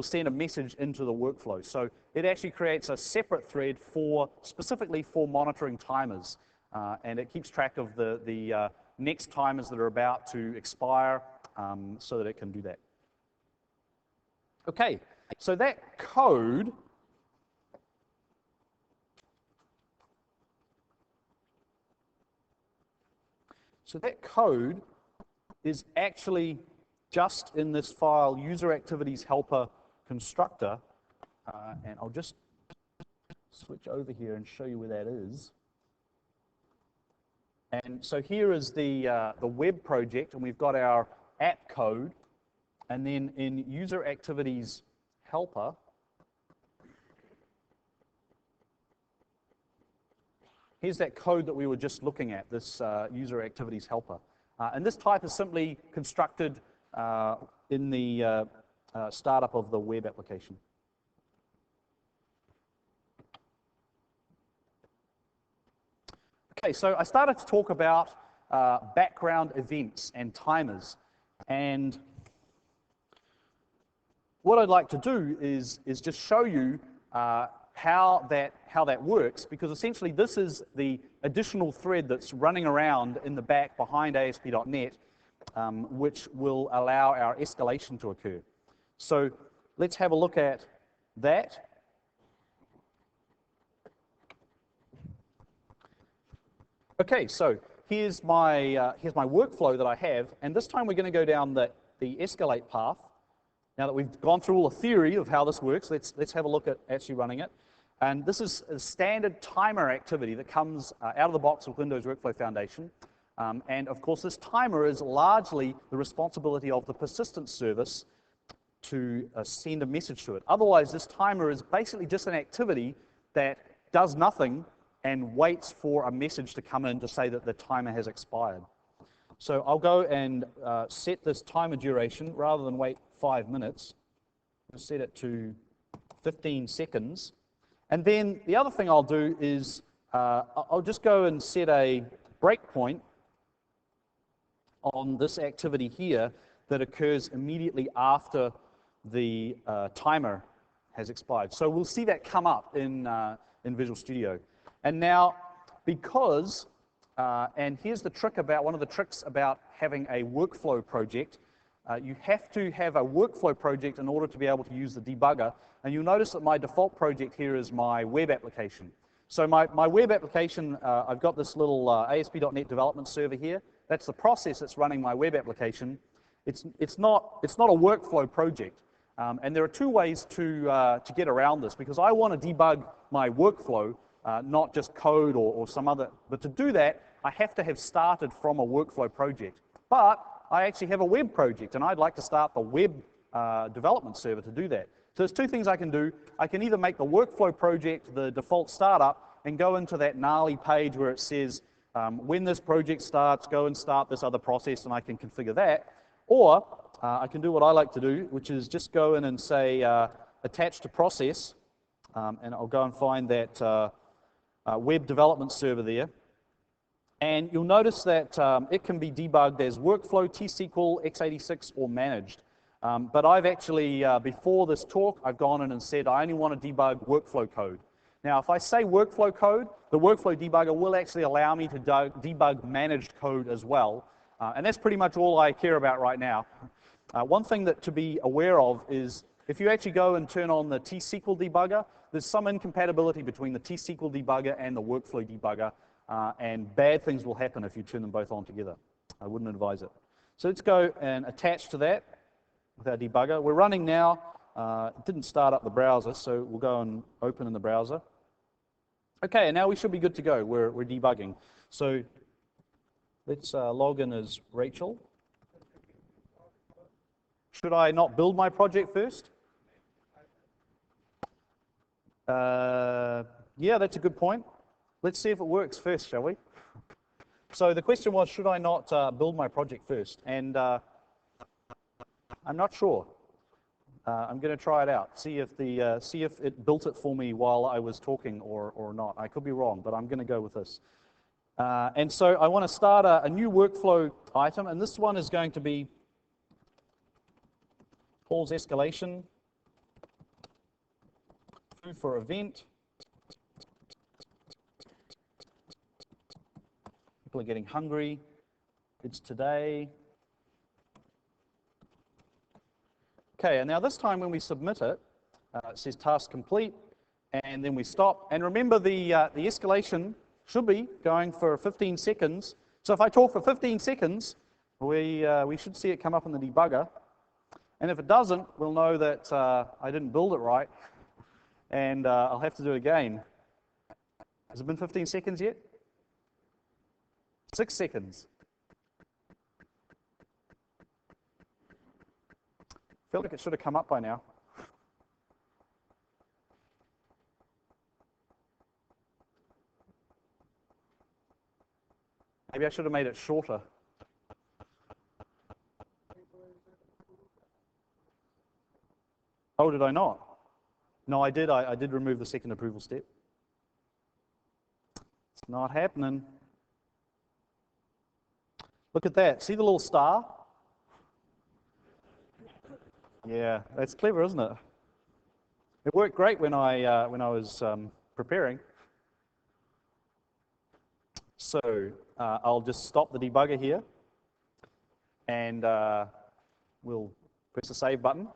send a message into the workflow. So it actually creates a separate thread specifically for monitoring timers, and it keeps track of the next timers that are about to expire, so that it can do that. Okay, so that code is actually just in this file, user activities helper constructor, and I'll just switch over here and show you where that is. And so here is the web project, and we've got our app code, and then in user activities helper, here's that code that we were just looking at, this user activities helper. And this type is simply constructed in the startup of the web application. Okay, so I started to talk about background events and timers. And what I'd like to do is just show you how that works, because essentially this is the additional thread that's running around in the back behind ASP.NET, which will allow our escalation to occur. So let's have a look at that. Okay, so here's my workflow that I have, and this time we're going to go down the escalate path. Now that we've gone through all the theory of how this works, let's have a look at actually running it. And this is a standard timer activity that comes out of the box with Windows Workflow Foundation. And of course, this timer is largely the responsibility of the persistence service to send a message to it. Otherwise, this timer is basically just an activity that does nothing and waits for a message to come in to say that the timer has expired. So I'll go and set this timer duration. Rather than wait 5 minutes, I'll set it to 15 seconds. And then the other thing I'll do is I'll just go and set a breakpoint on this activity here that occurs immediately after the timer has expired. So we'll see that come up in Visual Studio. And now, because, and here's the trick about, one of the tricks about having a workflow project, you have to have a workflow project in order to be able to use the debugger. And you'll notice that my default project here is my web application. So my web application, I've got this little ASP.NET development server here. That's the process that's running my web application. It's not a workflow project. And there are two ways to get around this, because I want to debug my workflow, not just code or some other. But to do that, I have to have started from a workflow project. But I actually have a web project, and I'd like to start the web development server to do that. So there's two things I can do. I can either make the workflow project the default startup and go into that gnarly page where it says when this project starts, go and start this other process, and I can configure that. Or I can do what I like to do, which is just go in and say attach to process, and I'll go and find that web development server there. And you'll notice that it can be debugged as workflow, T-SQL, x86, or managed. But I've actually, before this talk, I've gone in and said I only want to debug workflow code. Now, if I say workflow code, the workflow debugger will actually allow me to debug managed code as well. And that's pretty much all I care about right now. One thing that to be aware of is if you actually go and turn on the T-SQL debugger, there's some incompatibility between the T-SQL debugger and the workflow debugger, and bad things will happen if you turn them both on together. I wouldn't advise it. So let's go and attach to that with our debugger. We're running now. It didn't start up the browser, so we'll go and open in the browser. Okay, and now we should be good to go. We're debugging. So let's log in as Rachel. Should I not build my project first? Yeah, that's a good point. Let's see if it works first, shall we? So the question was, should I not build my project first? And I'm not sure. I'm going to try it out, see if it built it for me while I was talking or not. I could be wrong, but I'm going to go with this. And so I want to start a new workflow item, and this one is going to be Paul's escalation, food for event. People are getting hungry. It's today. Okay, and now this time when we submit it, it says task complete, and then we stop. And remember, the escalation should be going for 15 seconds. So if I talk for 15 seconds, we should see it come up in the debugger. And if it doesn't, we'll know that I didn't build it right, and I'll have to do it again. Has it been 15 seconds yet? 6 seconds. I feel like it should have come up by now. Maybe I should have made it shorter. Oh, did I not? No, I did. I did remove the second approval step. It's not happening. Look at that. See the little star? Yeah, that's clever, isn't it? It worked great when I was preparing. So I'll just stop the debugger here, and we'll press the save button.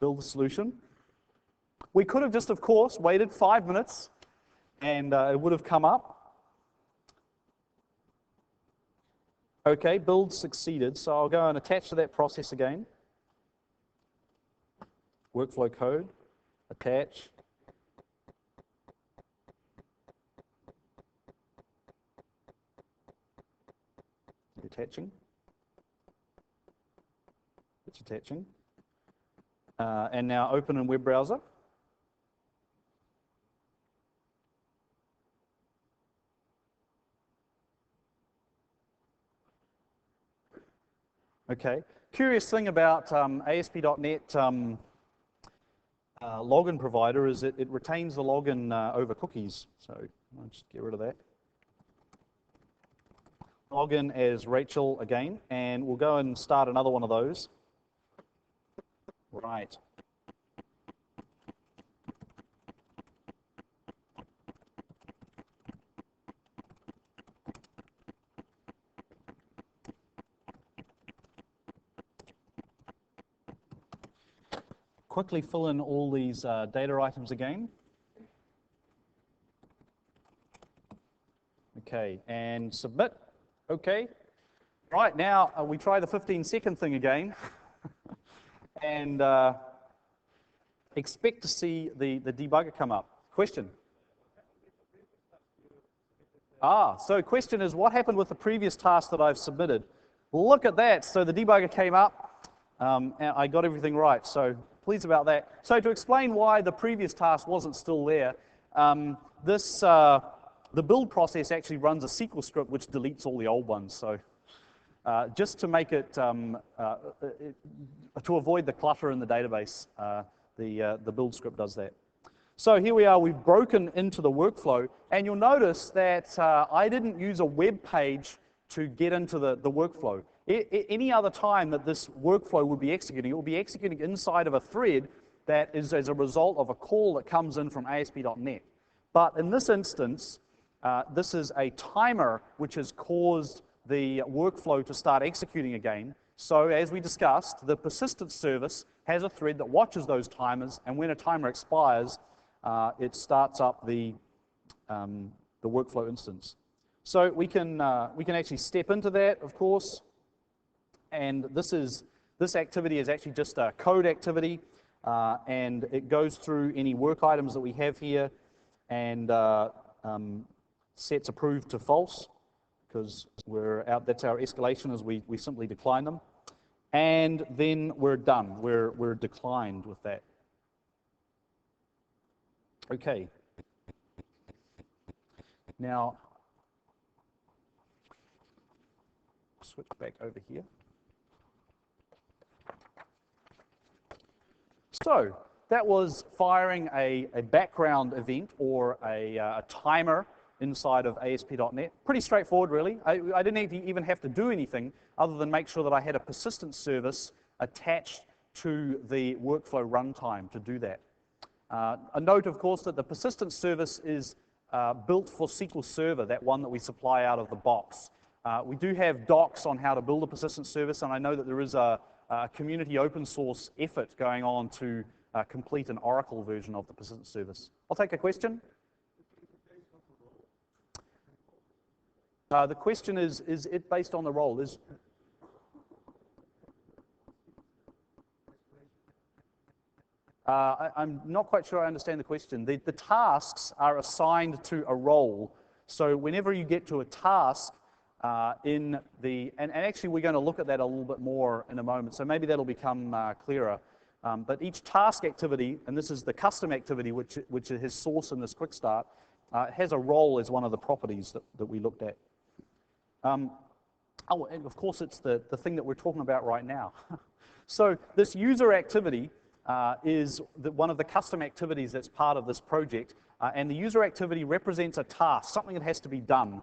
Build the solution. We could have just, of course, waited 5 minutes, and it would have come up. Okay, build succeeded. So I'll go and attach to that process again. Workflow code, attach. Attaching. It's attaching. And now open in web browser. Okay. Curious thing about ASP.NET login provider is it retains the login over cookies. So I'll just get rid of that. Login as Rachel again, and we'll go and start another one of those. Right. Quickly fill in all these data items again. Okay, and submit. Okay. Right, now we try the 15-second thing again. And expect to see the debugger come up. Question? So question is, what happened with the previous task that I've submitted? Look at that. So the debugger came up, and I got everything right. So pleased about that. So to explain why the previous task wasn't still there, this the build process actually runs a SQL script which deletes all the old ones. So just to make it, to avoid the clutter in the database, the build script does that. So here we are, we've broken into the workflow, and you'll notice that I didn't use a web page to get into the workflow. Any other time that this workflow would be executing, it will be executing inside of a thread that is as a result of a call that comes in from ASP.NET. But in this instance, this is a timer which has caused the workflow to start executing again. So as we discussed, the persistence service has a thread that watches those timers, and when a timer expires, it starts up the workflow instance. So we can actually step into that, of course, and this activity is actually just a code activity, and it goes through any work items that we have here and sets approved to false, because that's our escalation, as we simply decline them, and then we're done. We're declined with that. Okay. Now, switch back over here. So that was firing a background event or a timer inside of ASP.NET. Pretty straightforward, really. I didn't even have to do anything other than make sure that I had a persistence service attached to the workflow runtime to do that. A note, of course, that the persistence service is built for SQL Server, that one that we supply out of the box. We do have docs on how to build a persistence service, and I know that there is a community open source effort going on to complete an Oracle version of the persistence service. I'll take a question. The question is it based on the role? I'm not quite sure I understand the question. The tasks are assigned to a role. So whenever you get to a task and actually we're going to look at that a little bit more in a moment, so maybe that'll become clearer. But each task activity, and this is the custom activity which has source in this quick start, has a role as one of the properties that we looked at. And of course it's the thing that we're talking about right now. So this user activity is one of the custom activities that's part of this project, and the user activity represents a task, something that has to be done.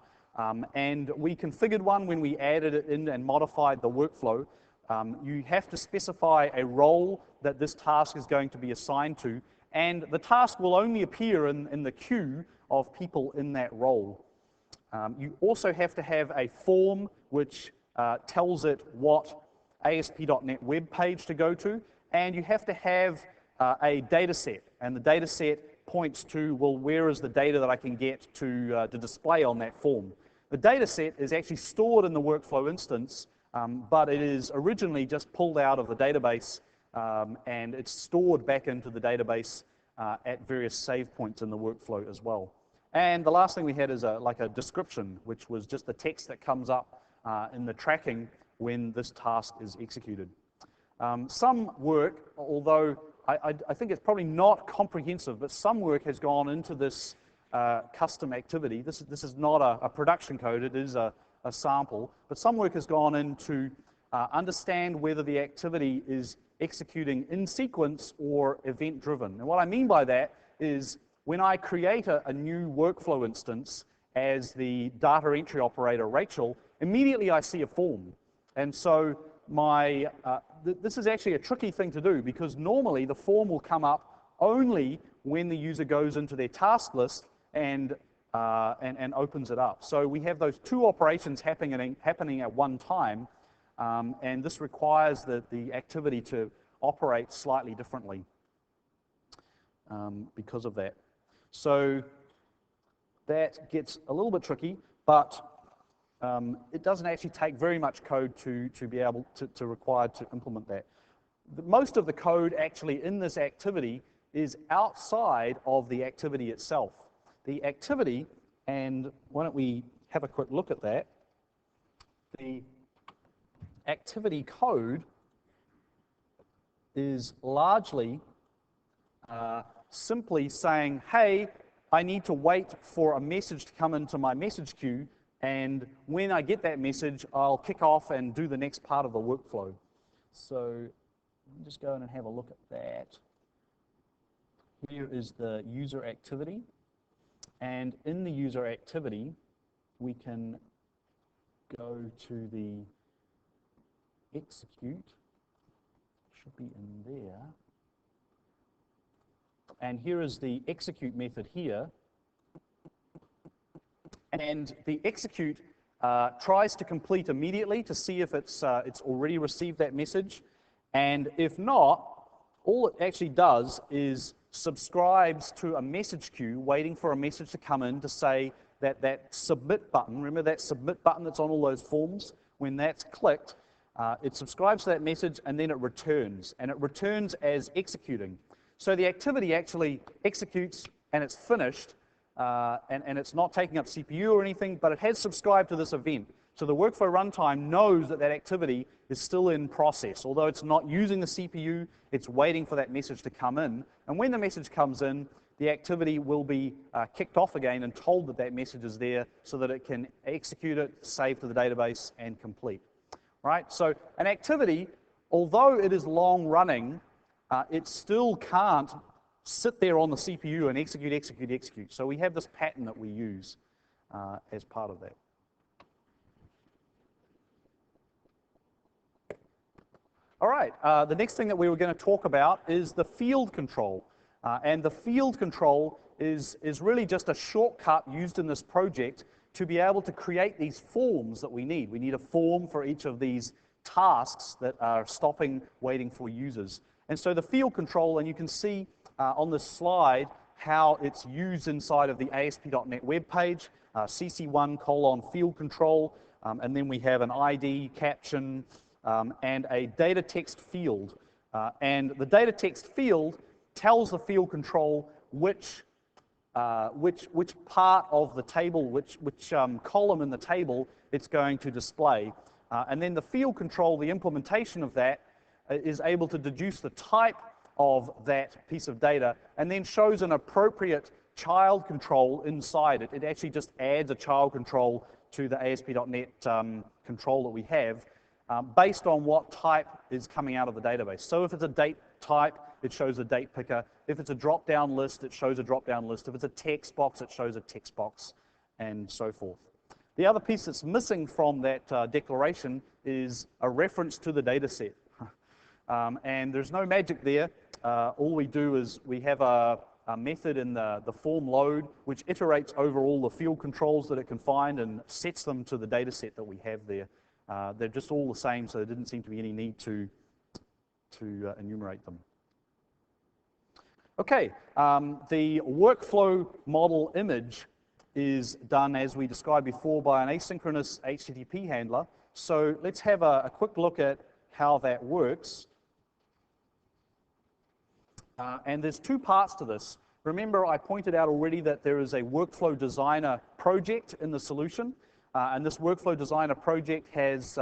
And we configured one when we added it in and modified the workflow. You have to specify a role that this task is going to be assigned to, and the task will only appear in the queue of people in that role. You also have to have a form which tells it what ASP.NET web page to go to, and you have to have a data set, and the data set points to, well, where is the data that I can get to display on that form. The data set is actually stored in the workflow instance, but it is originally just pulled out of the database, and it's stored back into the database at various save points in the workflow as well. And the last thing we had is like a description, which was just the text that comes up in the tracking when this task is executed. Some work, although I think it's probably not comprehensive, but some work has gone into this custom activity. This is not a production code, it is a sample, but some work has gone in to understand whether the activity is executing in sequence or event driven. And what I mean by that is when I create a new workflow instance as the data entry operator Rachel, immediately I see a form. And so this is actually a tricky thing to do, because normally the form will come up only when the user goes into their task list and opens it up. So we have those two operations happening at one time, and this requires the activity to operate slightly differently because of that. So that gets a little bit tricky, but it doesn't actually take very much code to be able to require to implement that. Most of the code actually in this activity is outside of the activity itself. The activity, and why don't we have a quick look at that? The activity code is largely simply saying, hey, I need to wait for a message to come into my message queue, and when I get that message, I'll kick off and do the next part of the workflow. So let me just go in and have a look at that. Here is the user activity, and in the user activity, we can go to the execute, should be in there. And here is the execute method here. And the execute tries to complete immediately to see if it's already received that message. And if not, all it actually does is subscribes to a message queue waiting for a message to come in to say that that submit button, remember that submit button that's on all those forms? When that's clicked, it subscribes to that message and then it returns. And it returns as executing. So the activity actually executes and it's finished, and it's not taking up CPU or anything, but it has subscribed to this event. So the workflow runtime knows that that activity is still in process. Although it's not using the CPU, it's waiting for that message to come in. And when the message comes in, the activity will be kicked off again and told that that message is there so that it can execute it, save to the database, and complete. Right? So an activity, although it is long running, it still can't sit there on the CPU and execute, execute, execute. So we have this pattern that we use as part of that. All right, the next thing that we were going to talk about is the field control. And the field control is really just a shortcut used in this project to be able to create these forms that we need. We need a form for each of these tasks that are stopping, waiting for users. And so the field control, and you can see on this slide how it's used inside of the ASP.NET web page, CC1 : field control, and then we have an ID, caption, and a data text field. And the data text field tells the field control which part of the table, which column in the table it's going to display. And then the field control, the implementation of that, is able to deduce the type of that piece of data and then shows an appropriate child control inside it. It actually just adds a child control to the ASP.NET control that we have based on what type is coming out of the database. So if it's a date type, it shows a date picker. If it's a drop-down list, it shows a drop-down list. If it's a text box, it shows a text box, and so forth. The other piece that's missing from that declaration is a reference to the data set. And there's no magic there. All we do is we have a method in the form load which iterates over all the field controls that it can find and sets them to the data set that we have there. They're just all the same, so there didn't seem to be any need to enumerate them. Okay, the workflow model image is done, as we described before, by an asynchronous HTTP handler. So let's have a quick look at how that works. And there's two parts to this. Remember, I pointed out already that there is a workflow designer project in the solution. And this workflow designer project has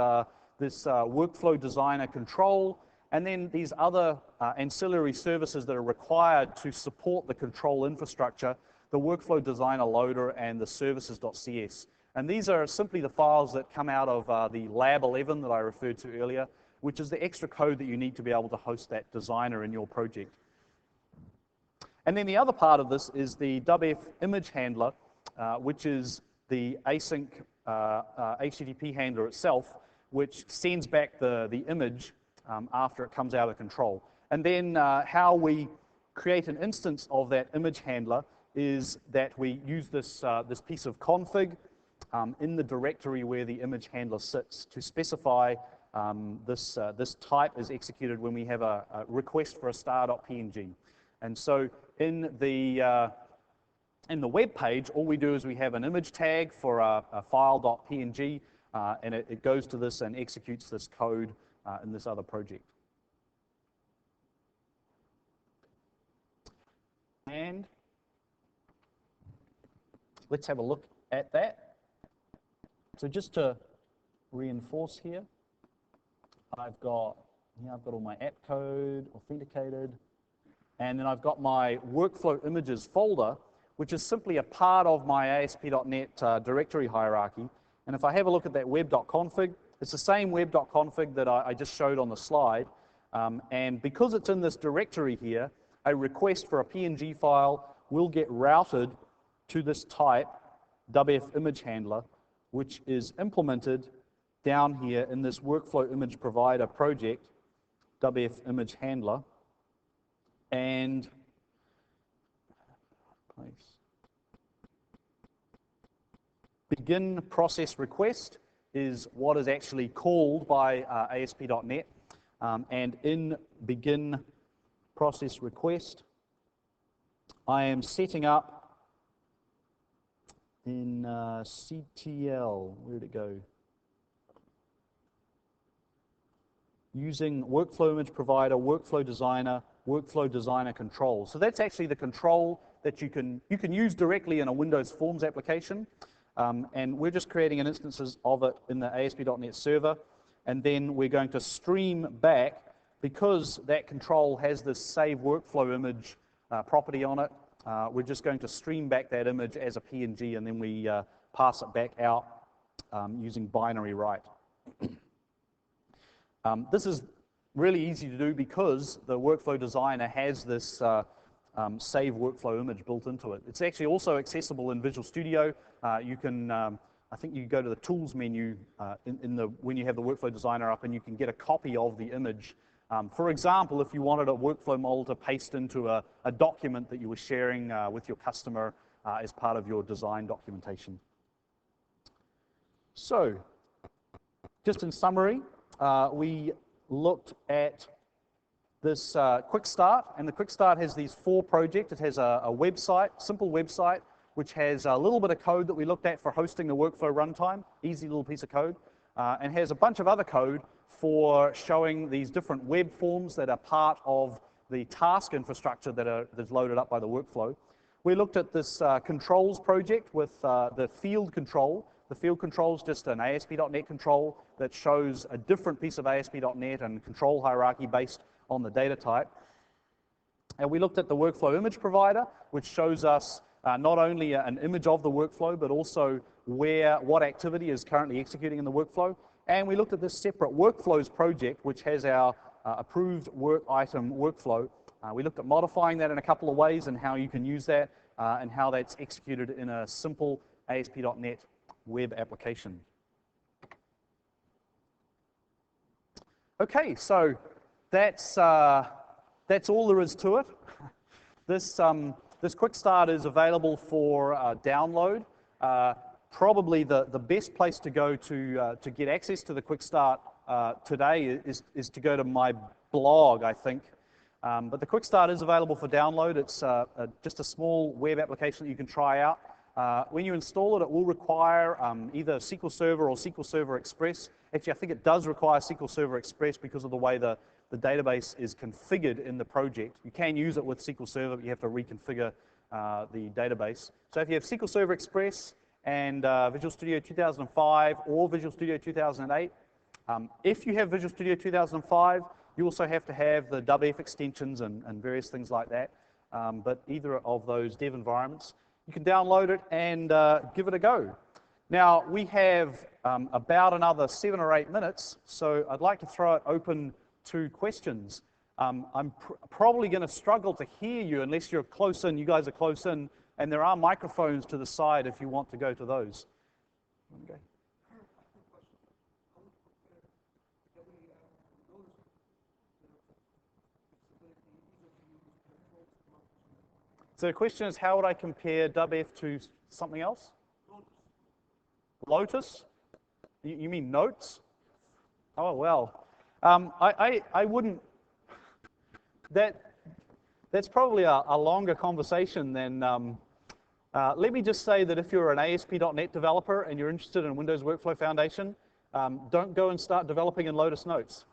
this workflow designer control, and then these other ancillary services that are required to support the control infrastructure, the workflow designer loader and the services.cs. And these are simply the files that come out of the Lab 11 that I referred to earlier, which is the extra code that you need to be able to host that designer in your project. And then the other part of this is the WF image handler, which is the async HTTP handler itself, which sends back the image after it comes out of control. And then how we create an instance of that image handler is that we use this piece of config in the directory where the image handler sits to specify this type is executed when we have a request for a star.png. And so in the web page, all we do is we have an image tag for a file.png, and it goes to this and executes this code in this other project. And let's have a look at that. So just to reinforce here, I've got all my app code authenticated, and then I've got my workflow images folder, which is simply a part of my ASP.NET directory hierarchy. And if I have a look at that web.config, it's the same web.config that I just showed on the slide. And because it's in this directory here, a request for a PNG file will get routed to this type, WF image handler, which is implemented down here in this workflow image provider project, WF image handler. And begin process request is what is actually called by ASP.NET. And in begin process request, I am setting up in CTL, where'd it go? Using workflow image provider, workflow designer control. So that's actually the control that you can use directly in a Windows Forms application. And we're just creating an instances of it in the ASP.NET server. And then we're going to stream back, because that control has this save workflow image property on it. We're just going to stream back that image as a PNG, and then we pass it back out using binary write. This is really easy to do because the workflow designer has this save workflow image built into it. It's actually also accessible in Visual Studio. You can, I think you go to the Tools menu when you have the workflow designer up, and you can get a copy of the image. For example, if you wanted a workflow model to paste into a document that you were sharing with your customer as part of your design documentation. So, just in summary, we looked at this Quick Start, and the Quick Start has these 4 projects. It has a website, simple website, which has a little bit of code that we looked at for hosting the workflow runtime, easy little piece of code, and has a bunch of other code for showing these different web forms that are part of the task infrastructure that's loaded up by the workflow. We looked at this controls project with the field control. The field control is just an ASP.NET control that shows a different piece of ASP.NET and control hierarchy based on the data type. And we looked at the workflow image provider, which shows us not only an image of the workflow, but also what activity is currently executing in the workflow. And we looked at this separate workflows project, which has our approved work item workflow. We looked at modifying that in a couple of ways and how you can use that and how that's executed in a simple ASP.NET web application. Okay, so that's all there is to it. This Quick Start is available for download. Probably the best place to go to get access to the Quick Start today is to go to my blog, I think. But the Quick Start is available for download. It's just a small web application that you can try out. When you install it, it will require either SQL Server or SQL Server Express. Actually, I think it does require SQL Server Express because of the way the database is configured in the project. You can use it with SQL Server, but you have to reconfigure the database. So if you have SQL Server Express and Visual Studio 2005 or Visual Studio 2008, if you have Visual Studio 2005, you also have to have the WF extensions and various things like that. But either of those dev environments, you can download it and give it a go. Now, we have about another 7 or 8 minutes, so I'd like to throw it open to questions. I'm probably going to struggle to hear you unless you're close in. You guys are close in, and there are microphones to the side if you want to go to those. Okay. So the question is, how would I compare WF to something else? Lotus? You mean notes? Oh, well. I wouldn't. That's probably a longer conversation than. Let me just say that if you're an ASP.NET developer and you're interested in Windows Workflow Foundation, don't go and start developing in Lotus Notes.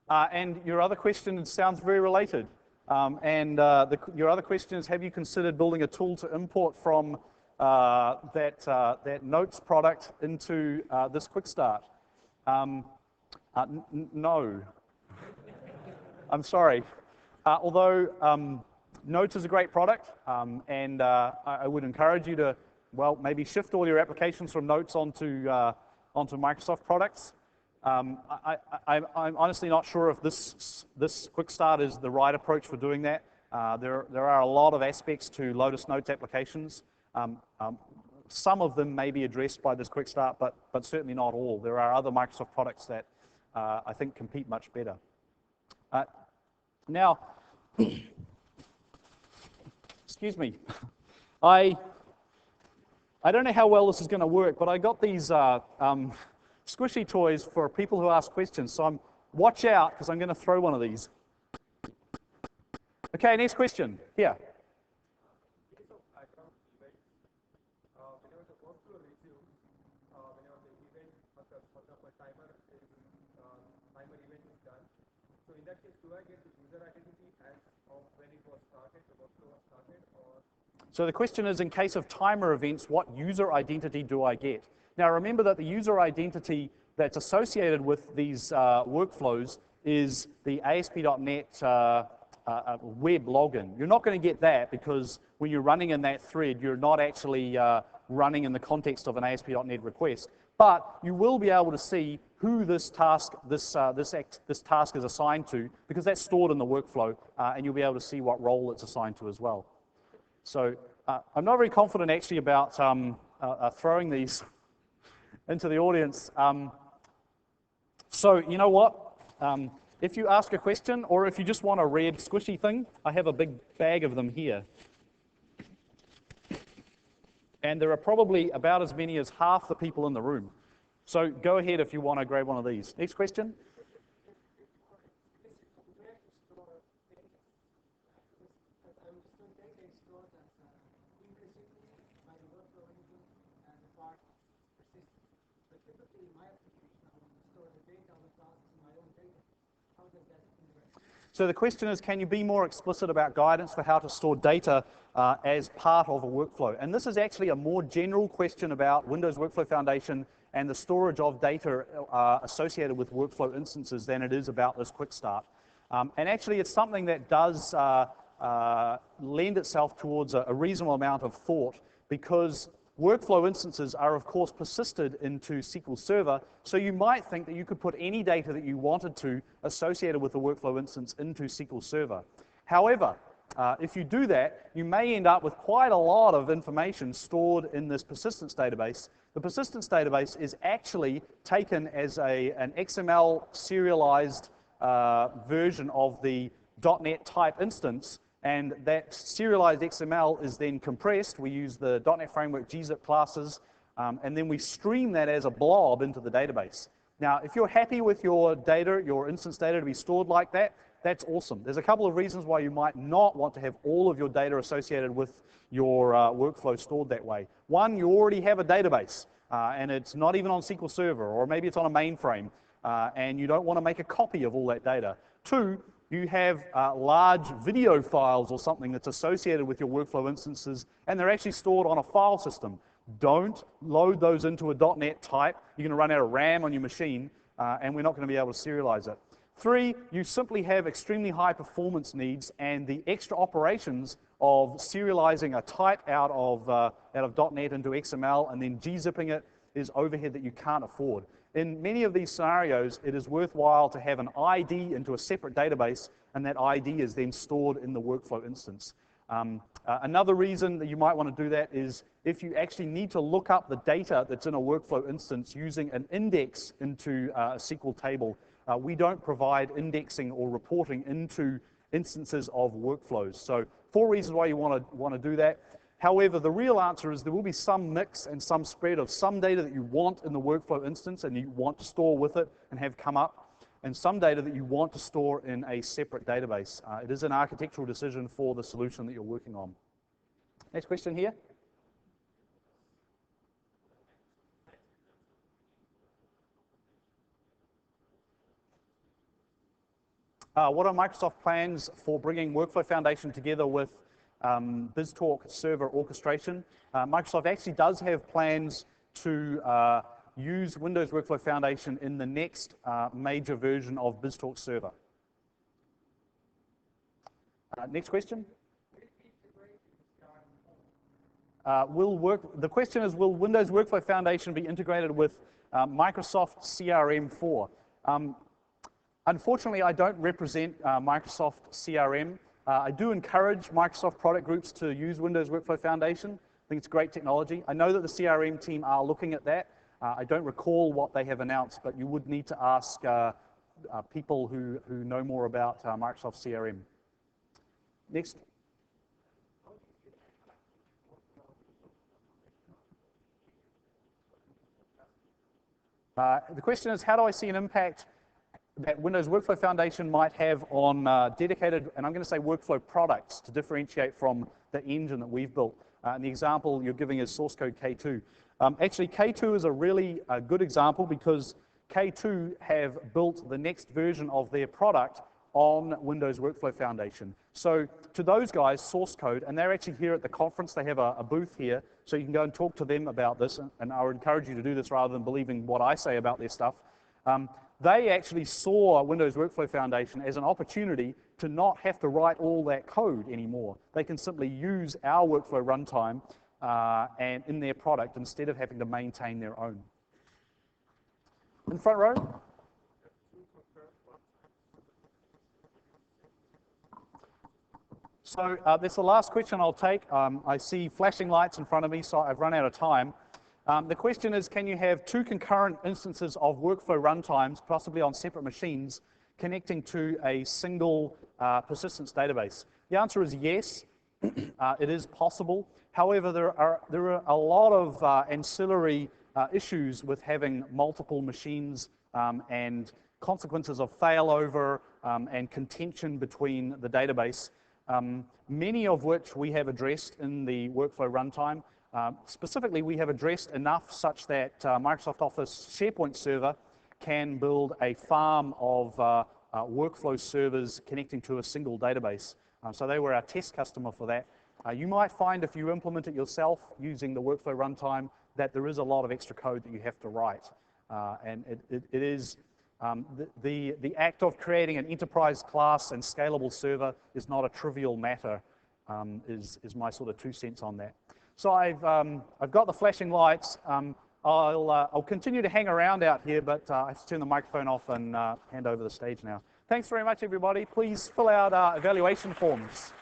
And your other question sounds very related. Your other question is, have you considered building a tool to import from that Notes product into this Quick Start? No. I'm sorry. Although Notes is a great product, and I would encourage you to, well, maybe shift all your applications from Notes onto Microsoft products. I'm honestly not sure if this Quick Start is the right approach for doing that. There are a lot of aspects to Lotus Notes applications. Some of them may be addressed by this Quick Start, but certainly not all. There are other Microsoft products that I think compete much better. Now, excuse me, I don't know how well this is going to work, but I got these squishy toys for people who ask questions, so watch out, because I'm going to throw one of these. Okay, next question. Here. So in that case, do I get the user identity as of when it was started, the workflow was started, or? So the question is, in case of timer events, what user identity do I get? Now remember that the user identity that's associated with these workflows is the ASP.NET web login. You're not going to get that because when you're running in that thread, you're not actually running in the context of an ASP.NET request. But you will be able to see who this task is assigned to, because that's stored in the workflow, and you'll be able to see what role it's assigned to as well. So I'm not very confident actually about throwing these into the audience. So you know what? If you ask a question, or if you just want a red squishy thing, I have a big bag of them here. And there are probably about as many as half the people in the room. So go ahead if you want to grab one of these. Next question. So the question is, can you be more explicit about guidance for how to store data as part of a workflow? And this is actually a more general question about Windows Workflow Foundation and the storage of data associated with workflow instances than it is about this Quick Start. And actually, it's something that does lend itself towards a reasonable amount of thought, because workflow instances are, of course, persisted into SQL Server, so you might think that you could put any data that you wanted to associated with the workflow instance into SQL Server. However, if you do that, you may end up with quite a lot of information stored in this persistence database. The persistence database is actually taken as an XML serialized version of the .NET type instance, and that serialized XML is then compressed. We use the .NET Framework gzip classes, and then we stream that as a blob into the database. Now, if you're happy with your data, your instance data to be stored like that, that's awesome. There's a couple of reasons why you might not want to have all of your data associated with your workflow stored that way. One, you already have a database, and it's not even on SQL Server, or maybe it's on a mainframe, and you don't want to make a copy of all that data. Two, you have large video files or something that's associated with your workflow instances, and they're actually stored on a file system. Don't load those into a .NET type. You're going to run out of RAM on your machine, and we're not going to be able to serialize it. Three, you simply have extremely high performance needs, and the extra operations of serializing a type out of .NET into XML and then gzipping it is overhead that you can't afford. In many of these scenarios, it is worthwhile to have an ID into a separate database, and that ID is then stored in the workflow instance. Another reason that you might want to do that is if you actually need to look up the data that's in a workflow instance using an index into a SQL table. We don't provide indexing or reporting into instances of workflows. So 4 reasons why you want to do that. However, the real answer is there will be some mix and some spread of some data that you want in the workflow instance and you want to store with it and have come up, and some data that you want to store in a separate database. It is an architectural decision for the solution that you're working on. Next question here. What are Microsoft plans for bringing Workflow Foundation together with BizTalk server orchestration? Microsoft actually does have plans to use Windows Workflow Foundation in the next major version of BizTalk Server. Next question. The question is, will Windows Workflow Foundation be integrated with Microsoft CRM4? Unfortunately, I don't represent Microsoft CRM. I do encourage Microsoft product groups to use Windows Workflow Foundation. I think it's great technology. I know that the CRM team are looking at that. I don't recall what they have announced, but you would need to ask people who know more about Microsoft CRM. Next. The question is, how do I see an impact that Windows Workflow Foundation might have on dedicated, and I'm going to say workflow products to differentiate from the engine that we've built. And the example you're giving is source code K2. Actually, K2 is a really good example because K2 have built the next version of their product on Windows Workflow Foundation. So to those guys, source code, and they're actually here at the conference, they have a booth here, so you can go and talk to them about this, and I would encourage you to do this rather than believing what I say about their stuff. They actually saw Windows Workflow Foundation as an opportunity to not have to write all that code anymore. They can simply use our workflow runtime and in their product instead of having to maintain their own. In the front row. So that's the last question I'll take. I see flashing lights in front of me, so I've run out of time. The question is, can you have two concurrent instances of workflow runtimes, possibly on separate machines, connecting to a single persistence database? The answer is yes, it is possible. However, there are a lot of ancillary issues with having multiple machines and consequences of failover and contention between the database, many of which we have addressed in the workflow runtime. Specifically, we have addressed enough such that Microsoft Office SharePoint Server can build a farm of workflow servers connecting to a single database. So they were our test customer for that. You might find if you implement it yourself using the workflow runtime that there is a lot of extra code that you have to write. And it is the act of creating an enterprise class and scalable server is not a trivial matter, is my sort of 2 cents on that. So I've got the flashing lights. I'll continue to hang around out here, but I have to turn the microphone off and hand over the stage now. Thanks very much, everybody. Please fill out evaluation forms.